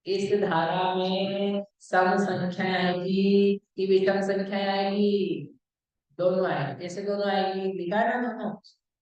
इस धारा में सम संख्याएं आएगी कि विषम संख्याएं आएगी, दोनों आएगी। कैसे दोनों आएगी, लिखा है ना दोनों,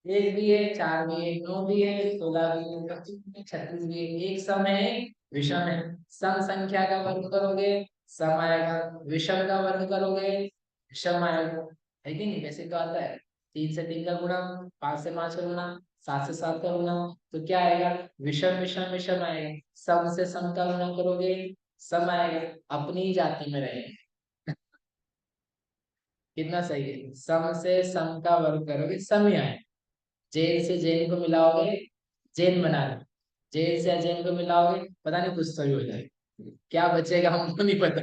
एक भी है, चार भी है, नौ भी है, 16 भी है, 25 भी है, 36 भी है। एक सम है, विषम है। सम संख्या का वर्ग करोगे सम आएगा, विषम का वर्ग करोगे विषम आएगा। है कि नहीं, वैसे तो आता है। 3 से 3 का गुणा, 5 से 5 का गुणा, 7 से 7 का गुणा, तो क्या आएगा, विषम विषम विषम आएगा। सम से सम का गुणा करोगे सम आएगा, अपनी ही जाति में रहेगा। कितना सही है, सम से सम का वर्ग करोगे सम ही आएगा। जैन से जैन को मिलाओगे जैन बना लो, जैन से अजैन को मिलाओगे पता नहीं कुछ तो ही हो जाएगा, क्या बचेगा हमको नहीं पता,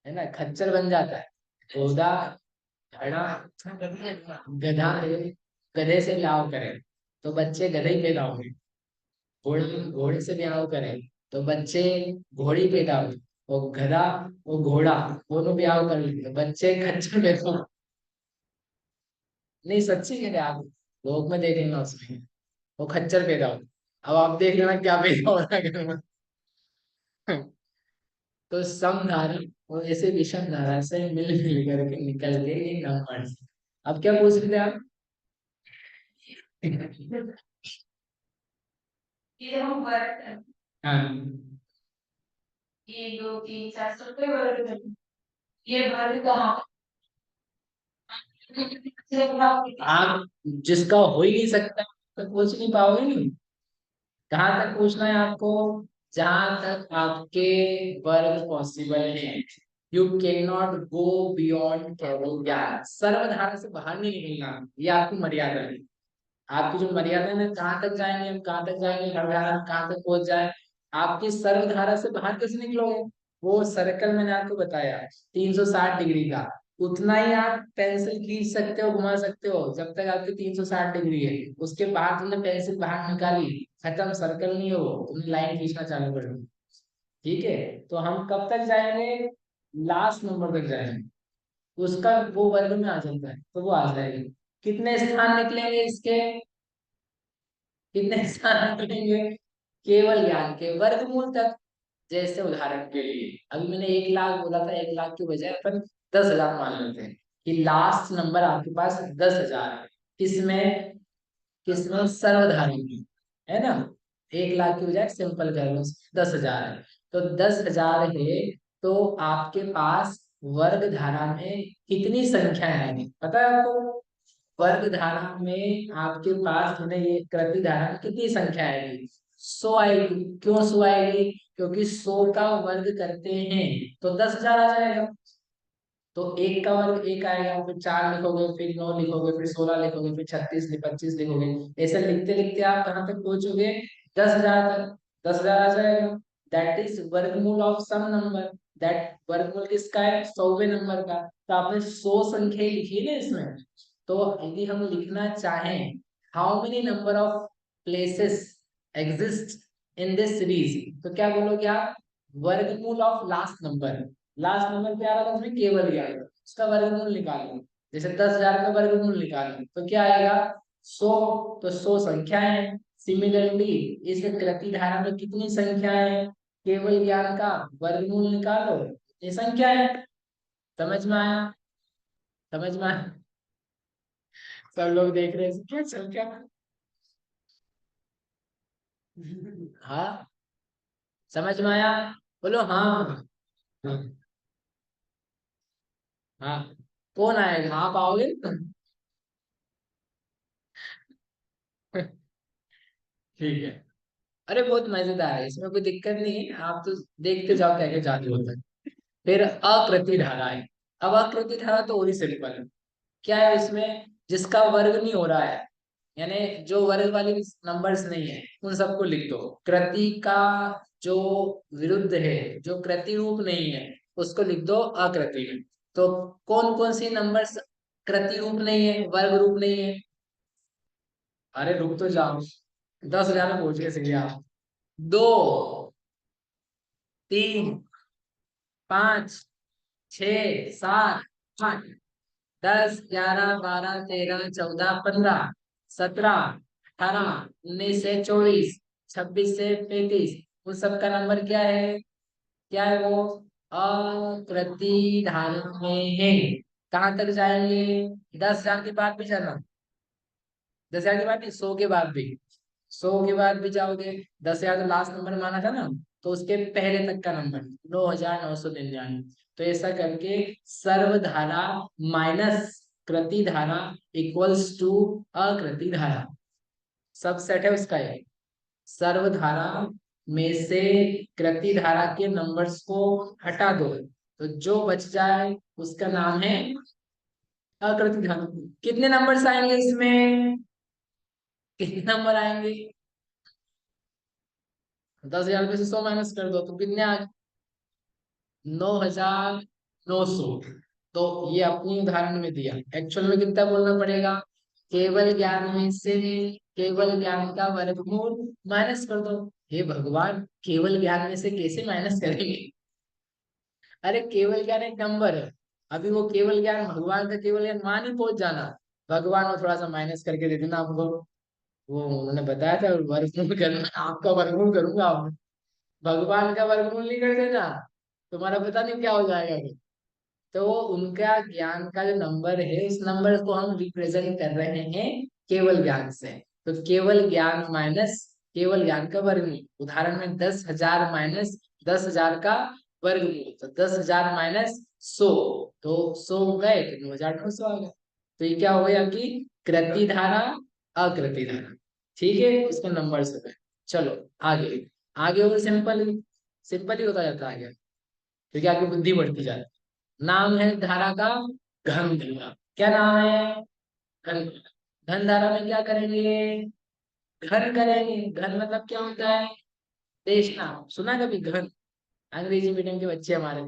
है ना। खच्चर बन जाता है, घोड़ा घड़ा गधा है, गधे से ब्याह करें तो बच्चे गधे ही पैदा होंगे। घोड़े घोड़े से ब्याह करें तो बच्चे घोड़ी पैदा होंगे। वो गधा, वो घोड़ा, दोनों ब्याह कर लेते बच्चे खच्चर पैदा होंगे। नहीं सच्ची कह रहे आप, लोग में देखेंगे उसमें वो खच्चर पैदा हो। अब आप देख लेना क्या पैदा हो रहा है घर में। तो समधारा और ऐसे विषम धारा से मिल मिल करके निकल के ये नंबर। अब क्या पूछ रहे थे आप। ये हम वर्ग, हाँ, 1 2 3 4 ये वर्ग कहाँ, आप जिसका हो ही नहीं सकता तो पूछ नहीं पाओगे नहीं। कहाँ तक पूछना है आपको, जहां तक आपके वर्ग पॉसिबल है। You can not go beyond केवल ज्ञान, सर्वधारा से बाहर नहीं निकलना, ये आपकी मर्यादा है। आपकी जो मर्यादा है ना, कहाँ तक जाएंगे हम, कहाँ तक जाएंगे, हर धारा में कहाँ तक पहुंच जाए। आपकी सर्वधारा से बाहर कैसे निकलोगे, वो सर्कल मैंने आपको बताया 360 डिग्री का, उतना ही आप पेंसिल खींच सकते हो, घुमा सकते हो जब तक आपकी 360 डिग्री है। उसके बाद तुमने पेंसिल बाहर निकाली, खत्म, सर्कल नहीं हो, तुमने लाइन खींचना चालू कर दी। ठीक है, तो हम कब तक जाएंगे, लास्ट नंबर तक जाएंगे, उसका वो वर्ग में आ जाता है तो वो आ जाएगी। कितने स्थान निकलेंगे इसके, कितने स्थान निकलेंगे, केवल ज्ञान के वर्गमूल तक। जैसे उदाहरण के लिए अभी मैंने 1 लाख बोला था, 1 लाख की बजाय अपन 10,000 मान लेते हैं कि लास्ट नंबर आपके पास 10,000 है। किसमें, किसमें, सर्वधारी में, है ना। 1 लाख की बजाय सिंपल कर लो 10,000 है, तो 10,000 है। तो आपके पास वर्ग धारा में कितनी संख्या आएगी पता है आपको, वर्ग धारा में आपके पास मैंने ये कृति धारा में कितनी संख्या आएगी, 100 आएगी। क्यों 100 आएगी, क्योंकि 100 का वर्ग करते हैं तो 10,000 आ जाएगा। तो एक का वर्ग एक आएगा, फिर 4 लिखोगे, फिर 9 लिखोगे, फिर 16 लिखोगे, फिर 36 25 लिखोगे। ऐसे लिखते लिखते आप कहाँ तक पहुंचोगे, 10,000 तक। 10,000 आ जाएगा, दैट इज वर्गमूल ऑफ सम नंबर। दैट वर्गमूल किसका है, 100वें नंबर का। तो आपने 100 संख्या लिखी है ना इसमें। तो यदि हम लिखना चाहें, how many number of places exist in this series, तो क्या बोलोगे आप, वर्गमूल of last number. Last number पे आ रहा था उसमें केवल ही आएगा, उसका वर्गमूल निकालो। जैसे 10,000 का वर्गमूल निकालो तो क्या आएगा, 100। तो 100 संख्याएं हैं। सिमिलरली इस कृति धारा में कितनी संख्याएं हैं, केवल ज्ञान का वर्गमूल निकालो, ये संख्या है। समझ में आया, समझ में आया। सब लोग देख रहे हैं क्या चल क्या। हाँ, समझ में आया, बोलो हाँ। हाँ, हाँ। कौन आएगा, आप आओगे। ठीक है। अरे बहुत मजेदार है, इसमें कोई दिक्कत नहीं है, आप तो देखते जाओ क्या क्या जादू होता है। फिर आकृति धारा है। अब आकृति धारा तो और ही सिंपल है। क्या है उसमें, जिसका वर्ग नहीं हो रहा है, यानी जो वर्ग वाले नंबर्स नहीं है उन सबको लिख दो। कृति का जो विरुद्ध है, जो कृति रूप नहीं है, उसको लिख दो आकृति में। तो कौन कौन सी नंबर्स कृति रूप नहीं है, वर्ग रूप नहीं है? अरे रुक तो जाओ, 10,000 में पहुंच गए सीधे आप। 2, 3, 5, 6, 7, 8, 10, 11, 12, 13, 14, 15, 17, 18, 19 से 24, 26 से 35, उन सब का नंबर क्या है? क्या है वो? अप्रतिधान में है। कहाँ तक जाएंगे? 10,000 के बाद भी जाना, 10,000 के बाद नहीं, 100 के बाद भी। 100 के बाद भी जाओगे, 10,000 तो लास्ट नंबर माना था ना, तो उसके पहले तक का नंबर 9,999। तो ऐसा करके सर्वधारा माइनस कृति धारा इक्वल्स टू अकृति धारा, सब सेट है उसका ये। सर्वधारा में से कृति धारा के नंबर्स को हटा दो, तो जो बच जाए उसका नाम है अकृति धारा। कितने नंबर्स आएंगे इसमें? कितने नंबर आएंगे? 10,000 में से 100 माइनस कर दो तो कितने आ? 9,900। तो ये अपनी उदाहरण में दिया, एक्चुअल में कितना बोलना पड़ेगा? केवल ज्ञान में से केवल ज्ञान का वर्गमूल माइनस कर दो। हे भगवान, केवल ज्ञान में से कैसे माइनस करेंगे? अरे केवल ज्ञान एक नंबर है, अभी वो केवल ज्ञान भगवान का केवल ज्ञान मान ही पहुंच जाना। भगवान को थोड़ा सा माइनस करके दे देना आपको, वो उन्होंने बताया था वर्गमूल करना, आपका वर्गमूल करूंगा आप, भगवान का वर्गमूल नहीं कर देना, तुम्हारा पता नहीं क्या हो जाएगा फिर। तो उनका ज्ञान का जो नंबर है, उस नंबर को हम रिप्रेजेंट कर रहे हैं केवल ज्ञान से। तो केवल ज्ञान माइनस केवल ज्ञान का वर्गमूल, उदाहरण में 10,000 माइनस 10,000 का वर्गमूल, तो 10,000 माइनस 100, तो 100 गए तो 9,900 आ गए। तो ये क्या हो गया कि कृति धारा अकृति धारा। ठीक है, उसका नंबर से गए। चलो आगे, आगे और सिंपल ही होता जाता है आगे, क्योंकि आगे बुद्धि बढ़ती जाती है। नाम है धारा का घन धारा। क्या नाम है? घन। घन धारा में क्या करेंगे? घन करेंगे। घन मतलब क्या होता है? देश नाम सुना कभी? घन, अंग्रेजी मीडियम के बच्चे हमारे।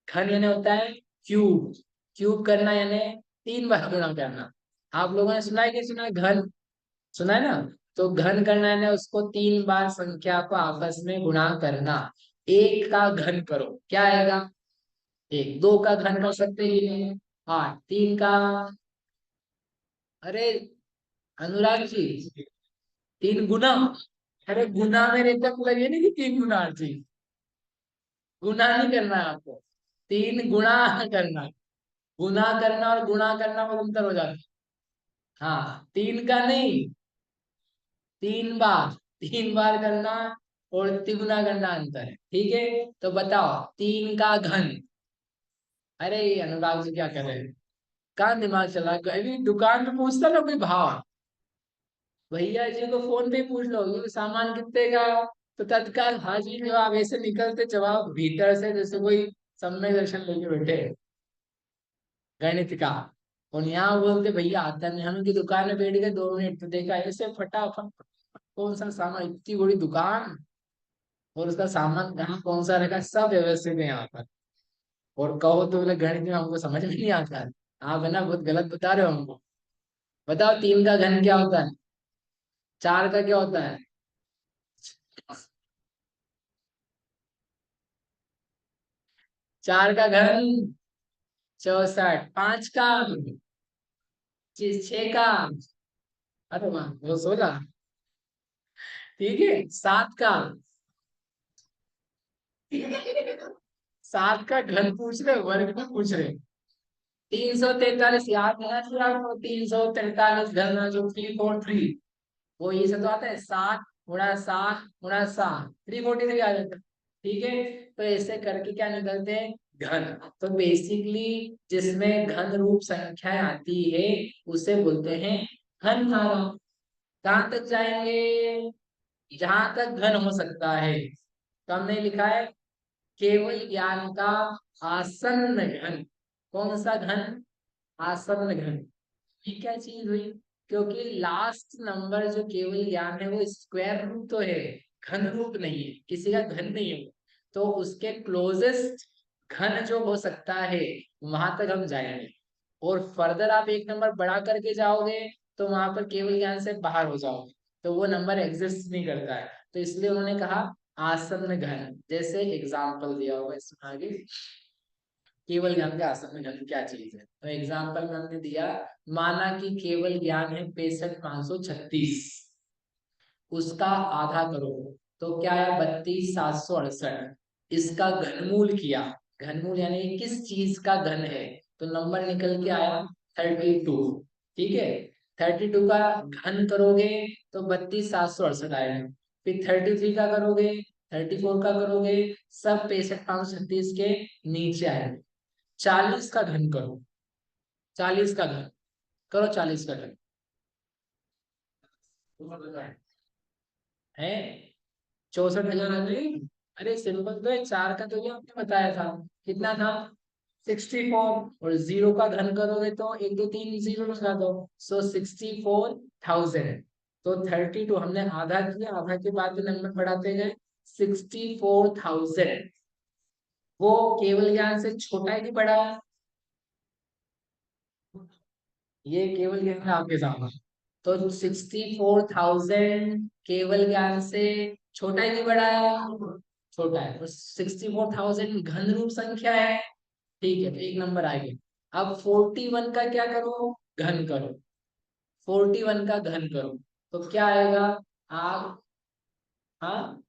घन यानी होता है क्यूब। क्यूब करना यानी 3 बार गुणा करना। आप लोगों ने सुना है कि सुना है घन? सुना है ना? तो घन करना है ना, उसको 3 बार संख्या को आपस में गुणा करना। एक का घन करो, क्या आएगा? एक। दो का घन कर सकते हैं 8। तीन का, अरे अनुराग जी, 3 गुना। अरे गुना में रेखा लगे नहीं कि 3 गुना 8 जी, गुना नहीं करना है आपको, 3 गुणा करना। गुना करना और गुणा करना में अंतर हो जाता है। हाँ, 3 का नहीं, 3 बार, 3 बार करना और तिगुना करना अंतर है। ठीक है, तो बताओ 3 का घन। अरे अनुराग जी क्या कर रहे हैं, कहाँ दिमाग चला? अभी दुकान पे पूछता ना कोई भाव, भैया जी को फोन पे पूछ लो ये सामान कितने का, तो तत्काल हाजिर जवाब, ऐसे निकलते जवाब भीतर से जैसे कोई सम्यक दर्शन लेके बैठे हैं, गणित का। और यहाँ बोलते भैया आता नहीं, हम उनकी दुकान में बैठ गए 2 मिनट तो देखा ऐसे फटाफट कौन सा सामान, इतनी बड़ी दुकान और उसका सामान कहाँ कौन सा रखा, सब व्यवस्थित है यहाँ पर। और कहो तो बोले गणित में हमको समझ में नहीं आता है। आप है ना बहुत गलत बता रहे हो हमको। बताओ 3 का घन क्या होता है? 4 का क्या होता है? 4 का घन 64। 5 का, 6 का, अरे वाह वो 16। ठीक है, 7 का, 7 का घन पूछ रहे, वर्ग में पूछ रहे। 343 याद है फिर आपको? 343 घन जो 343, वो ये सब तो आता है 7 × 7 × 7, 343 आ जाता है। ठीक है, तो ऐसे करके क्या निकलते हैं? घन। तो बेसिकली जिसमें घन रूप संख्याएं आती है उसे बोलते हैं घन धारा। कहाँ तक जाएंगे? जहां तक घन हो सकता है। तो हमने लिखा है केवल ज्ञान का आसन्न घन। कौन सा घन? आसन्न घन। ये क्या चीज हुई? क्योंकि लास्ट नंबर जो केवल ज्ञान है वो स्क्वायर रूट तो है, घन रूप नहीं है, किसी का घन नहीं है। तो उसके क्लोजेस्ट घन जो हो सकता है वहां तक हम जाएंगे। और फर्दर आप एक नंबर बढ़ा करके जाओगे तो वहां पर केवल ज्ञान से बाहर हो जाओगे, तो वो नंबर एग्जिस्ट नहीं करता है। तो इसलिए उन्होंने कहा आसन्न घन। जैसे एग्जाम्पल दिया होगा इसमें आगे, केवल ज्ञान के आसन्न घन क्या चीज है। तो एग्जाम्पल में हमने दिया, माना कि केवल ज्ञान है 65,536, उसका आधा करो तो क्या है 32,768। इसका घनमूल किया, घनमूल यानी किस चीज का घन है, तो नंबर निकल के आया 32। ठीक है, 32 का घन करोगे तो 32,768 आएगा। फिर 33 का करोगे, 34 का करोगे, सब 65,536 के नीचे आएगा। 40 का घन करो, 40 का घन करो, 40 का घन है 64,000 आ जाएगी। अरे सिंपल तो है, चार का तो ये आपने बताया था, कितना था 64, और जीरो का घन करोगे तो एक दो तीन जीरो लगा दो, सो 64,000। तो 32 हमने आधा किया, आधा के बाद नंबर बढ़ाते गए 64,000। वो केवल ज्ञान से छोटा है कि बड़ा है? ये केवल ज्ञान है आपके सामने। तो 64,000 केवल ज्ञान से छोटा है कि बड़ा है? छोटा है। तो 64,000 घन रूप संख्या है। ठीक है, तो एक नंबर आएगा। अब 41 का क्या करो? घन करो। 41 का घन करो तो क्या आएगा? आप, हाँ,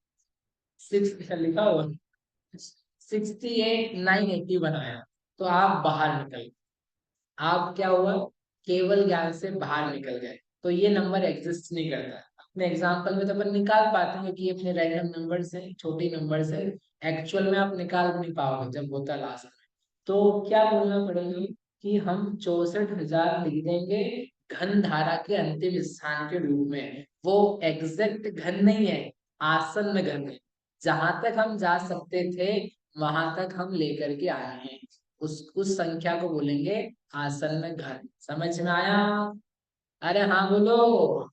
सिक्स लिखा हुआ 68,980 बनाया। तो आप बाहर निकल, आप क्या हुआ? केवल ज्ञान से बाहर निकल गए। तो ये नंबर एग्जिस्ट नहीं करता। अपने एग्जाम्पल में तो अपन निकाल पाते हैं कि अपने रैंडम नंबर से, छोटी नंबर से, एक्चुअल में आप निकाल नहीं पाओगे जब होता लास्ट में। तो क्या बोलना पड़ेगा कि हम 64,000 लिख देंगे घन धारा के अंतिम स्थान के रूप में। वो एग्जैक्ट घन नहीं है, आसन्न घन है। जहां तक हम जा सकते थे वहां तक हम लेकर के आए हैं। उस संख्या को बोलेंगे आसन्न घन। समझ में आया? अरे हाँ बोलो।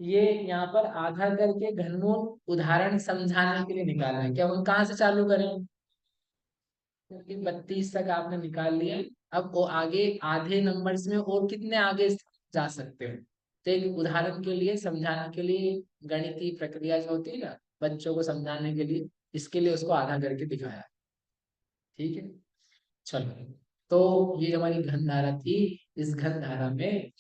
ये यहाँ पर आधा करके घनमूल उदाहरण समझाने के लिए निकालना है। क्या हम कहाँ से चालू करें? क्योंकि 32 तक आपने निकाल लिया। अब वो आगे आधे नंबर्स में और कितने आगे जा सकते हो? तो एक उदाहरण के लिए, समझाने के लिए, गणितीय प्रक्रिया जो होती है ना बच्चों को समझाने के लिए, इसके लिए उसको आधा करके दिखाया। ठीक है, चलो। तो ये हमारी घन धारा थी। इस घन धारा में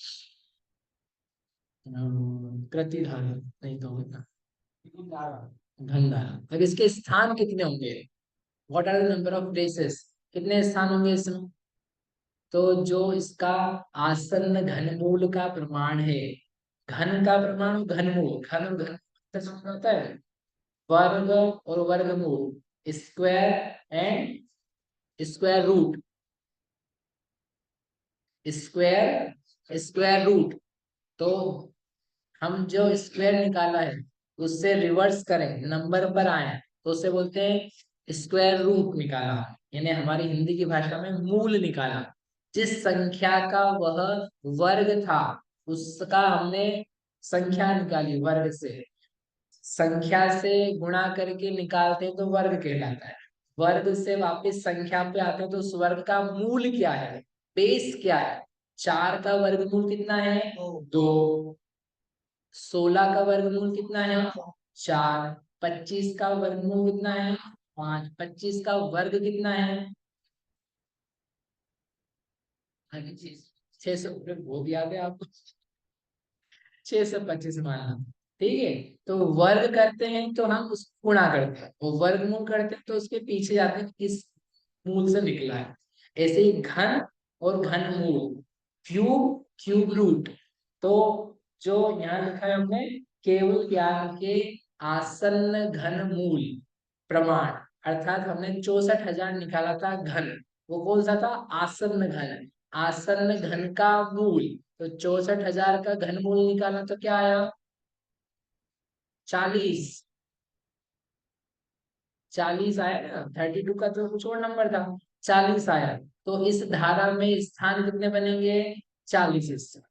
कृति धारा नहीं तो होगा घन धारा। अब इसके स्थान कितने होंगे? What are the number of places? कितने स्थान होंगे इसमें? तो जो इसका आसन्न घनमूल का प्रमाण है, घन का प्रमाण घनमूल, घन और घन से समझ होता है वर्ग और वर्गमूल, square and square root, square square root. तो हम जो स्क्वायर निकाला है उससे रिवर्स करें, नंबर पर आए तो उसे बोलते हैं स्क्वायर रूट निकाला। यानी हमारी हिंदी की भाषा में मूल निकाला। जिस संख्या का वह वर्ग था उसका हमने संख्या निकाली वर्ग से। संख्या से गुणा करके निकालते हैं तो वर्ग कहलाता है। वर्ग से वापस संख्या पे आते हैं तो उस वर्ग का मूल क्या है, बेस क्या है? 4 का वर्गमूल कितना है? 2। 16 का वर्गमूल कितना है? 4। 25 का वर्गमूल कितना है? 5। 25 का वर्ग कितना है? 600। बहुत याद है आपको, 625 मानना। ठीक है, तो वर्ग करते हैं तो हम उस गुणा करते हैं, वो वर्गमूल करते हैं तो उसके पीछे जाते हैं किस मूल से निकला है। ऐसे ही घन और घनमूल, क्यूब क्यूब रूट। तो जो यहाँ लिखा है हमने केवल ज्ञान के आसन्न घनमूल प्रमाण, अर्थात हमने 64,000 निकाला था घन, वो कौन सा था? आसन्न घन। आसन्न घन का मूल, तो 64,000 का घनमूल निकाला तो क्या आया? 40। 40 आया ना, 32 का तो कुछ और नंबर था, 40 आया। तो इस धारा में स्थान कितने बनेंगे? 40 स्थान,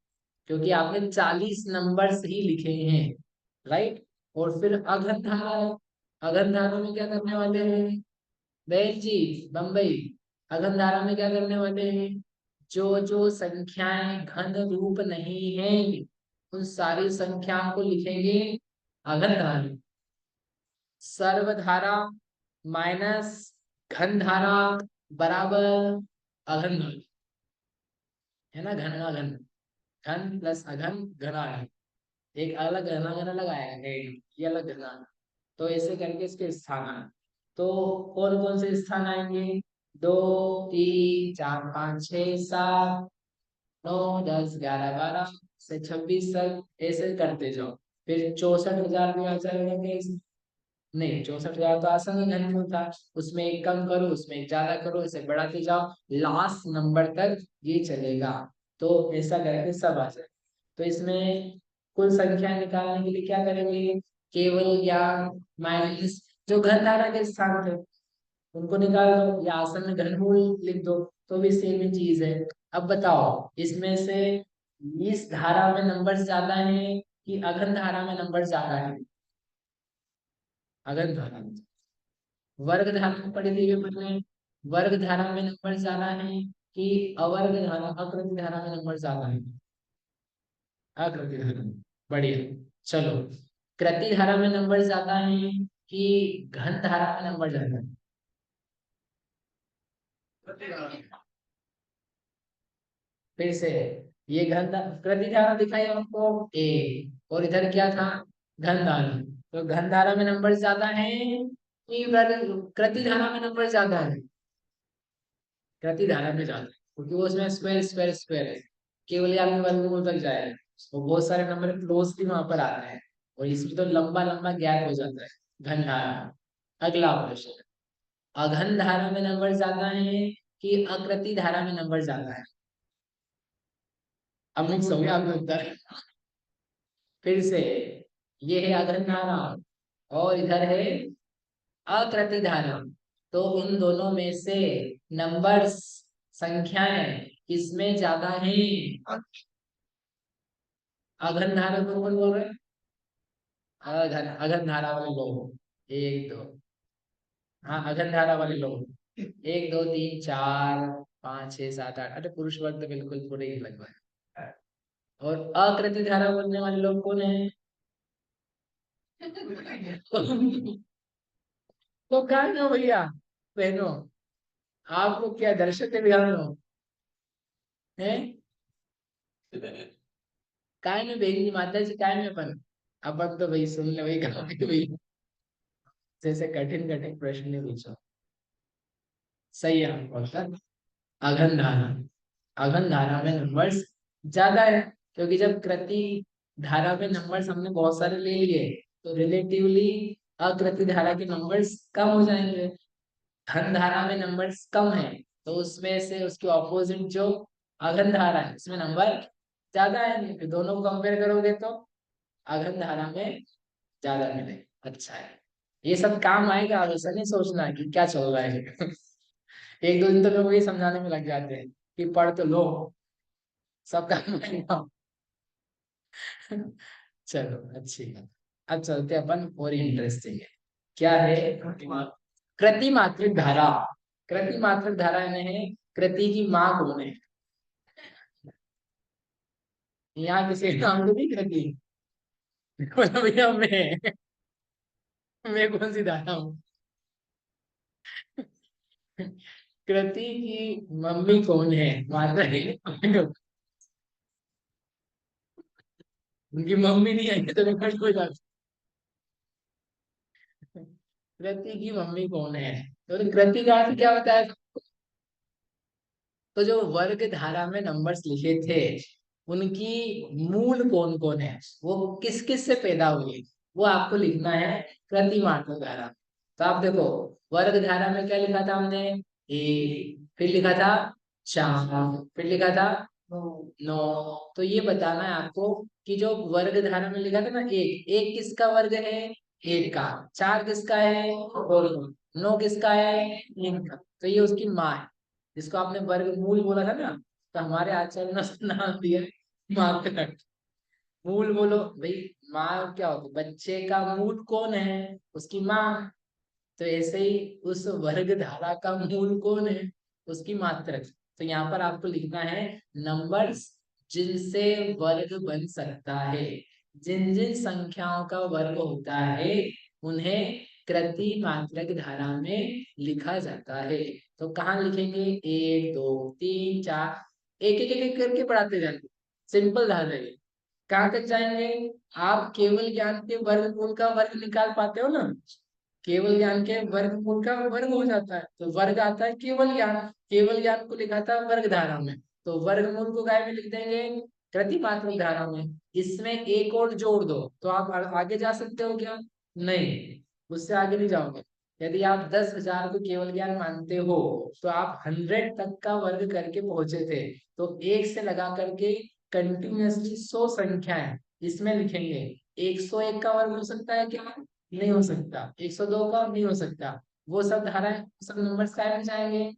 क्योंकि आपने 40 नंबर ही लिखे हैं, राइट। और फिर अघन धारा है, अघन धारा में क्या करने वाले हैं बहन जी, बम्बई? अघन धारा में क्या करने वाले हैं? जो जो संख्याएं घन रूप नहीं है, उन सारी संख्याओं को लिखेंगे अघन धारा में। सर्वधारा माइनस घन धारा बराबर अघन धारा, है ना, घन अघन, घन प्लस अघन घना अघन। एक अलग घना घना लगाया है, ये अलग घना। तो ऐसे करके इसके स्थान आए। तो कौन कौन से स्थान आएंगे? 2 3 4 5 6 7 9 10 11 12 से 26 तक ऐसे करते जाओ। फिर 64,000 भी आ जाएगा कि नहीं? 64,000 तो आसान है, घन था। उसमें एक कम करो, उसमें एक ज्यादा करो, इसे बढ़ाते जाओ, लास्ट नंबर तक ये चलेगा। तो ऐसा करके सब आ जाए। तो इसमें कुल संख्या निकालने के लिए क्या करेंगे? केवल या माइनस जो घन धारा के स्थान थे उनको निकाल दो, या आसन में घनमूल लिख दो, तो भी सेम ही चीज है। अब बताओ, इसमें से इस धारा में नंबर ज्यादा है कि अघन धारा में नंबर ज्यादा है? अघन धारा में। वर्ग धारा में पढ़ी थी पेपर में, वर्ग धारा में नंबर ज्यादा है कि अवर्ग धारा, आकृति धारा में नंबर ज्यादा है? आकृति धारा में। बढ़िया। चलो, कृति धारा में नंबर ज्यादा है कि घन धारा में नंबर ज्यादा है? फिर से, ये कृति धारा दिखाई आपको ए, और इधर क्या था? घन धारा। तो घन धारा में नंबर ज्यादा है कि कृति धारा में नंबर ज्यादा है? कृति धारा में ज्यादा है, क्योंकि वो उसमें स्क्वायर स्क्वायर स्क्वायर है, केवल या में वर्गमूल तक जाएगा। तो बहुत सारे नंबर क्लोजली वहां पर आते हैं, और इसमें तो लंबा लंबा गैप हो जाता है। घन धारा। अगला प्रश्न, अघन धारा में नंबर ज्यादा है कि आकृति धारा में नंबर ज्यादा है? अब मिक्स हो गया आपका उत्तर। फिर से, ये है अघन धारा और इधर है आकृति धारा। तो इन दोनों में से नंबर्स, संख्याएं किसमें ज्यादा है? अघन धारा को कौन बोल रहे हैं? अघन अघन धारा वाले लोग, एक दो, हाँ अघन धारा वाले लोग, 1 2 3 4 5 6 7 8, अरे पुरुष वर्ग तो बिल्कुल पूरे ही लगभग है। और आकृति धारा बोलने वाले लोग कौन है? तो कहाँ हो भैया, बहनों? आपको क्या दर्शक ध्यान हो है? काय में बहन माता जी, काय में अपन, अपन तो भाई सुन ले वही कहा भाई, जैसे कठिन कठिन प्रश्न नहीं पूछो। सही है हमको सर। अघन धारा, अघन धारा में नंबर्स ज्यादा है, क्योंकि जब कृति धारा में नंबर्स हमने बहुत सारे ले लिए, तो रिलेटिवली अकृति धारा के नंबर्स कम हो जाएंगे। घन धारा में नंबर्स कम है, तो उसमें से उसके ऑपोजिट जो अघन धारा है उसमें नंबर ज्यादा है। फिर दोनों को कंपेयर करोगे तो अघन धारा में ज्यादा मिले। अच्छा है, ये सब काम आएगा, अब ऐसा नहीं सोचना है कि क्या चल रहा है। एक दो दिन तो लोग ये समझाने में लग जाते हैं कि पढ़ तो लो, सब काम आएगा। चलो अच्छी बात। अब चलते अपन और इंटरेस्टिंग है, क्या है? कृति मात्रिक धारा। कृति मात्रिक धारा है, कृति की माँ कौन है? यहाँ किसी का नाम तो नहीं कृति? बोलो भैया, मैं कौन सी धारा हूँ? कृति की मम्मी कौन है? माता है? उनकी मम्मी नहीं आई तो विकट हो जाता। कृति की मम्मी कौन है? तो कृति का अर्थ क्या होता है? तो जो वर्ग धारा में नंबर्स लिखे थे, उनकी मूल कौन कौन है, वो किस किस से पैदा हुई, वो आपको लिखना है प्रतिमात्मक धारा। तो आप देखो, वर्ग धारा में क्या लिखा था हमने? ए, फिर लिखा था 4, फिर लिखा था नो 9। तो ये बताना है आपको कि जो वर्ग धारा में लिखा था ना, एक एक किसका वर्ग है, एक का। 4 किसका है, 2। 9 किसका है, 3 का। तो ये उसकी माँ है, जिसको आपने वर्गमूल बोला था ना। तो हमारे आचार्य ने उसका नाम दिया है माँ का। मूल बोलो भाई, माँ क्या होती है, बच्चे का मूल कौन है, उसकी माँ। तो ऐसे ही उस वर्ग धारा का मूल कौन है, उसकी मात्रक। तो यहाँ पर आपको लिखना है नंबर्स जिनसे वर्ग बन सकता है। जिन जिन संख्याओं का वर्ग होता है उन्हें कृति मात्रक धारा में लिखा जाता है। तो कहाँ लिखेंगे, 1 2 3 4, एक एक एक एक करके बढ़ाते जाएंगे। सिंपल धारा है। कहाँ तक जाएंगे, आप केवल ज्ञान के वर्गमूल का वर्ग निकाल पाते हो ना। केवल ज्ञान के वर्गमूल का वर्ग हो जाता है, तो वर्ग आता है केवल ज्ञान। केवल ज्ञान को लिखा था वर्ग धारा में, तो वर्गमूल को काय में लिख देंगे, प्रतिमात्रक धारा में। इसमें एक और जोड़ दो तो आप आगे जा सकते हो क्या, नहीं, उससे आगे नहीं जाओगे। यदि आप 10,000 को केवल ज्ञान मानते हो तो आप 100 तक का वर्ग करके पहुंचे थे। तो एक से लगा करके कंटिन्यूअसली 100 संख्याएं इसमें लिखेंगे। 101 का वर्ग हो सकता है क्या, नहीं हो सकता। 102 का नहीं हो सकता। वो सब धाराएं, सब नंबर्स काय में जाएंगे,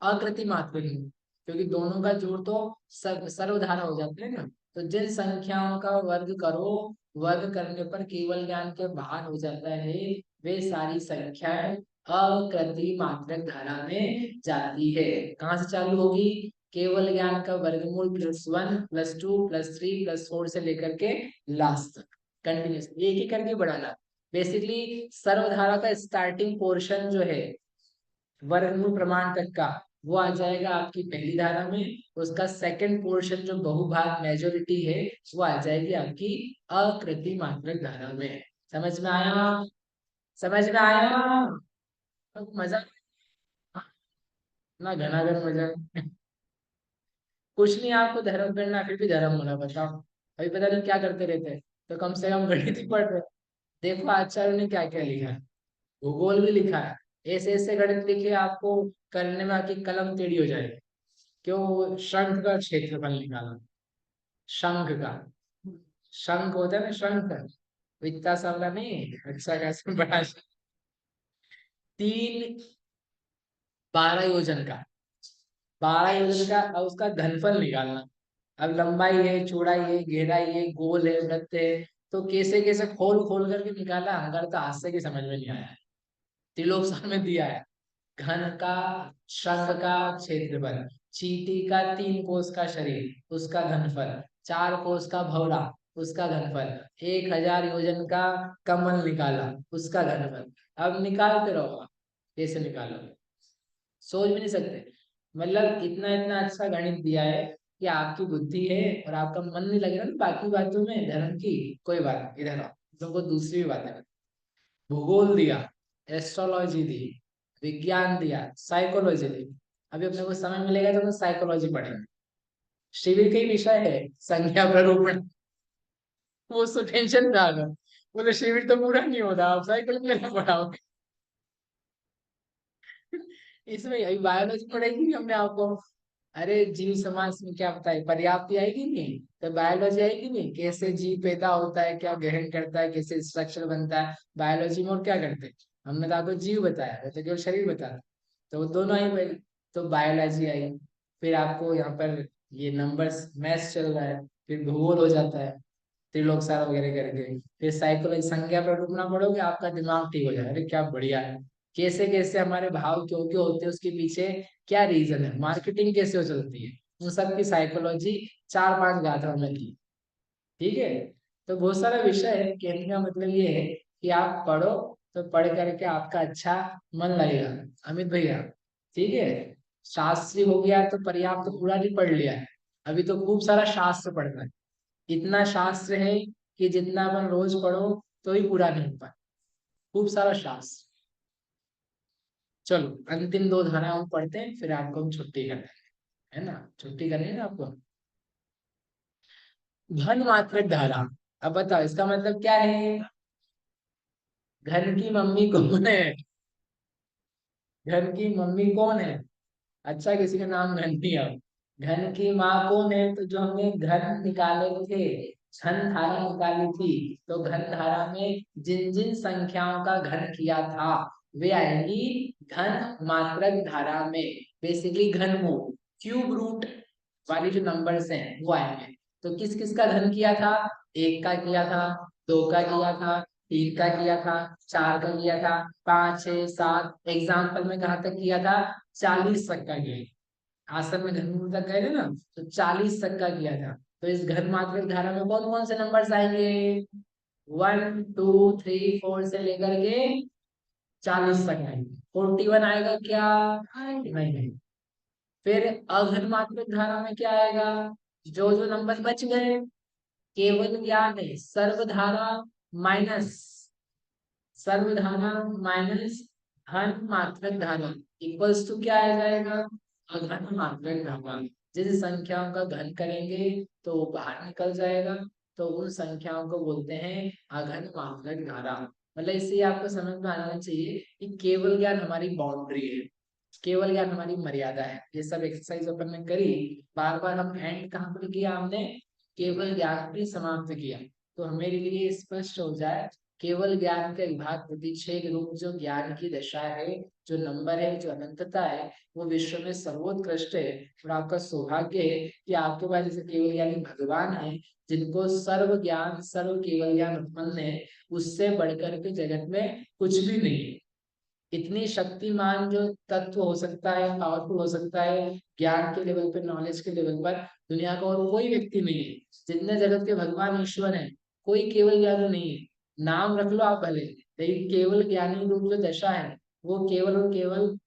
आकृति मात्र में। क्योंकि दोनों का जोड़ तो सर्वधारा हो जाते हैं ना। तो जिन संख्याओं का वर्ग करो, वर्ग करने पर केवल ज्ञान के बाहर हो जाता है, वे सारी संख्याएं अकृति मात्रक धारा में जाती है। कहाँ से चालू होगी, केवल ज्ञान का वर्गमूल +1 +2 +3 +4 से लेकर के लास्ट तक कंटिन्यूस एक ही करके बढ़ाना। बेसिकली सर्वधारा का स्टार्टिंग पोर्शन जो है वर्गमूल प्रमाण तक का, वो आ जाएगा आपकी पहली धारा में। उसका सेकंड पोर्शन जो बहुभाग मेजोरिटी है, वो आ जाएगी आपकी अकृति मात्रक धारा में। समझ में आया, समझ में आया। अब मजा ना, घना घन मजा। कुछ नहीं, आपको धर्म करना फिर भी धर्म होना, बताओ। अभी पता नहीं क्या करते रहते हैं, तो कम से कम गणित ही पढ़ रहे हैं। देखो आचार्य ने क्या क्या लिखा है, भूगोल भी लिखा है। ऐसे ऐसे गणित लिखे आपको करने में आपकी कलम टेढ़ी हो जाएगी। क्यों, शंख का क्षेत्रफल निकाला, शंख का, शंख होता है ना, शंख इतना सा वाला नहीं, अच्छा खासा बड़ा 3 12 योजन का, 12 योजन का, और उसका घनफल निकालना। अब लंबाई है, चौड़ाई है, गहराई है, गोल है, वृत्त है। तो कैसे कैसे खोल खोल करके निकाला, अगर तो हाथ से की समझ में नहीं आया। त्रिलोक सार में दिया है, घन का, शंख का क्षेत्रफल, चींटी का 3 कोस का शरीर उसका घनफल, 4 कोस का भौरा उसका घनफल, 1,000 योजन का कमल निकाला उसका घनफल। अब निकालते रहो आप, कैसे निकालोगे, सोच भी नहीं सकते। मतलब इतना इतना अच्छा गणित दिया है कि आपकी बुद्धि है और आपका मन नहीं लगेगा ना बाकी बातों में धर्म की। कोई बात नहीं, इधर आओ, तुमको दूसरी भी बातें। भूगोल दिया, एस्ट्रोलॉजी दी, विज्ञान दिया, साइकोलॉजी दी। अभी अपने को समय मिलेगा तो साइकोलॉजी पढ़ेंगे। शिविर का ही विषय है संख्या प्ररूपण, वो उसको टेंशन में आ गया। बोले शिविर तो पूरा नहीं होता, आप साइकोलॉजी में पढ़ाओगे। इसमें अभी बायोलॉजी पढ़ेगी हमने आपको। अरे जीव समाज में क्या पता है, पर्याप्त आएगी नहीं तो बायोलॉजी आएगी नहीं, कैसे जीव पैदा होता है, क्या ग्रहण करता है, कैसे स्ट्रक्चर बनता है। बायोलॉजी में और क्या करते हैं, हमने तो आपको जीव बताया, वो तो केवल शरीर बताया। तो वो दोनों आई पहले, तो बायोलॉजी आई। फिर आपको यहाँ पर ये नंबर्स मैथ्स चल रहा है, फिर भूगोल हो जाता है, त्रिलोक सार वगैरह करके। फिर साइकोलॉजी, संज्ञा पर रुकना पड़ोगे, आपका दिमाग ठीक हो जाएगा। अरे क्या बढ़िया है, कैसे कैसे हमारे भाव क्यों क्यों होते हैं, उसके पीछे क्या रीजन है, मार्केटिंग कैसे हो चलती है, उन सब की साइकोलॉजी 4-5 गाथाओं में की। ठीक है। तो बहुत सारा विषय है, कहने का मतलब ये है कि आप पढ़ो, तो पढ़ करके आपका अच्छा मन लगेगा। अमित भैया, ठीक है। शास्त्री हो गया तो पर्याप्त तो पूरा नहीं पढ़ लिया है, अभी तो खूब सारा शास्त्र पढ़ना है। इतना शास्त्र है कि जितना अपन रोज पढ़ो तो ही पूरा नहीं हो पाए, खूब सारा शास्त्र। चलो अंतिम 2 धाराएं हम पढ़ते हैं, फिर आपको हम छुट्टी करते हैं, है ना, छुट्टी करनी है ना आपको। घन मात्रक धारा, अब बताओ इसका मतलब क्या है। घन की मम्मी कौन है, घन की मम्मी कौन है, अच्छा किसी का नाम घन नहीं है। घन की माँ कौन है? तो जो हमने घन निकाले थे, घन धारा निकाली थी, तो घन धारा में जिन जिन संख्याओं का घन किया था वे आएंगी घन मात्रक धारा में। बेसिकली घनमूल क्यूब रूट वाली जो नंबर्स हैं वो आएंगे। तो किस किस का घन किया था? एक का किया था, दो का किया था, तीन का किया था, चार का किया था, पाँच छह सात, एग्जाम्पल में कहाँ तक किया था? 40 तक का किया। आसन में घनमूल तक गए थे ना, तो 40 तक का किया था। तो इस घन मात्रक धारा में कौन कौन से नंबर्स आएंगे? 1 2 3 4 से लेकर के 40 तक आएंगे। 41 आएगा क्या? नहीं। फिर अघन मात्रक धारा में क्या आएगा? जो जो नंबर बच गए, केवल ज्ञान है सर्वधारा माइनस, सर्वधारा माइनस घन मात्रक धारा इक्वल्स टू क्या आ जाएगा? अघन मात्रक धारा। जिस संख्याओं का घन करेंगे तो वो बाहर निकल जाएगा, तो उन संख्याओं को बोलते हैं अघन मात्रक धारा। मतलब इससे आपको समझ में आना चाहिए कि केवल ज्ञान हमारी बाउंड्री है, केवल ज्ञान हमारी मर्यादा है। ये सब एक्सरसाइज अपन ने करी, बार बार हम एंड कहाँ पर किया हमने? केवल ज्ञान पे समाप्त किया। तो मेरे लिए स्पष्ट हो जाए, केवल ज्ञान का विभाग प्रतिच्छेद रूप जो ज्ञान की दशा है, जो नंबर है, जो अनंतता है, वो विश्व में सर्वोत्कृष्ट है। और आपका सौभाग्य है कि आपके पास जैसे केवल ज्ञानी भगवान है, जिनको सर्व ज्ञान सर्व केवल ज्ञान उत्पन्न है। उससे बढ़कर के जगत में कुछ भी नहीं है। इतनी शक्तिमान जो तत्व हो सकता है, पावरफुल हो सकता है ज्ञान के लेवल पे, नॉलेज के लेवल पर, दुनिया का और कोई व्यक्ति नहीं है। जितने जगत के भगवान ईश्वर हैं, कोई केवल ज्ञानी नहीं है। नाम रख लो आप भले, लेकिन केवल ज्ञानी रूप जो दशा है, वो केवल और केवल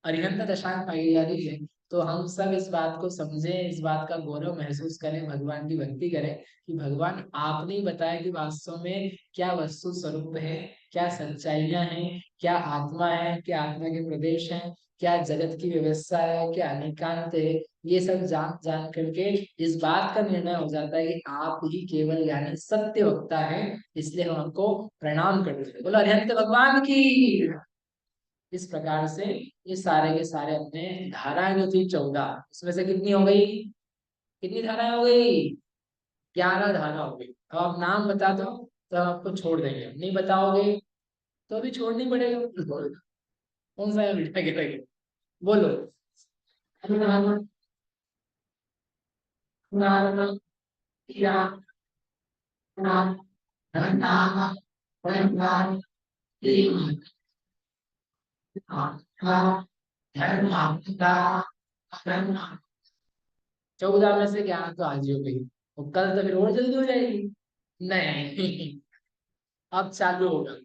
अरिहंत दशांक पाई जा रही है। तो हम सब इस बात को समझें, इस बात का गौरव महसूस करें, भगवान की भक्ति करें कि भगवान आपने ही बताया कि वास्तव में क्या वस्तु स्वरूप है, क्या सच्चाइयां हैं, क्या आत्मा है, क्या आत्मा के प्रदेश हैं, क्या जगत की व्यवस्था है, क्या अनेकांत है। ये सब जान जान करके इस बात का निर्णय हो जाता है कि आप ही केवल यानी सत्य वक्ता है। इसलिए हम आपको प्रणाम करते हैं। बोलो अरिहंत भगवान की। इस प्रकार से ये सारे के सारे अपने धाराएं जो थी 14, उसमें से कितनी हो गई? कितनी धाराएं हो गई? 11 धारा हो गई। अब आप नाम बता दो तो हम आपको छोड़ देंगे, नहीं बताओगे तो अभी छोड़नी पड़ेगा। कौन सा है बेटा के लगे? बोलो। चौदह में से 11 तो आज ही हो गई, और कल तो फिर और जल्दी हो जाएगी। नहीं। अब चालू होगा।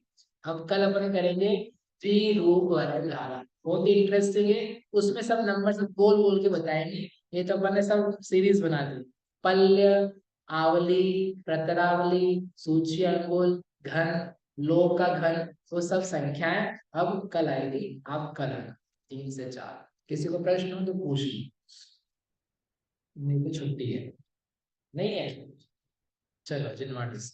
अब कल अपन करेंगे द्विरूप वर्ग धारा, बहुत ही इंटरेस्टिंग है। उसमें सब नंबर सब बोल बोल के बताएंगे। ये तो अपन ने सब सीरीज बना दी। पल्य, आवली, प्रतरावली, सूची अंगुल, घन, लोक का घन, वो सब संख्याएं अब कल आएगी। आप कल आना 3 से 4। किसी को प्रश्न हो तो पूछ लो, नहीं तो छुट्टी है। नहीं है? चलो जिनवाटिस।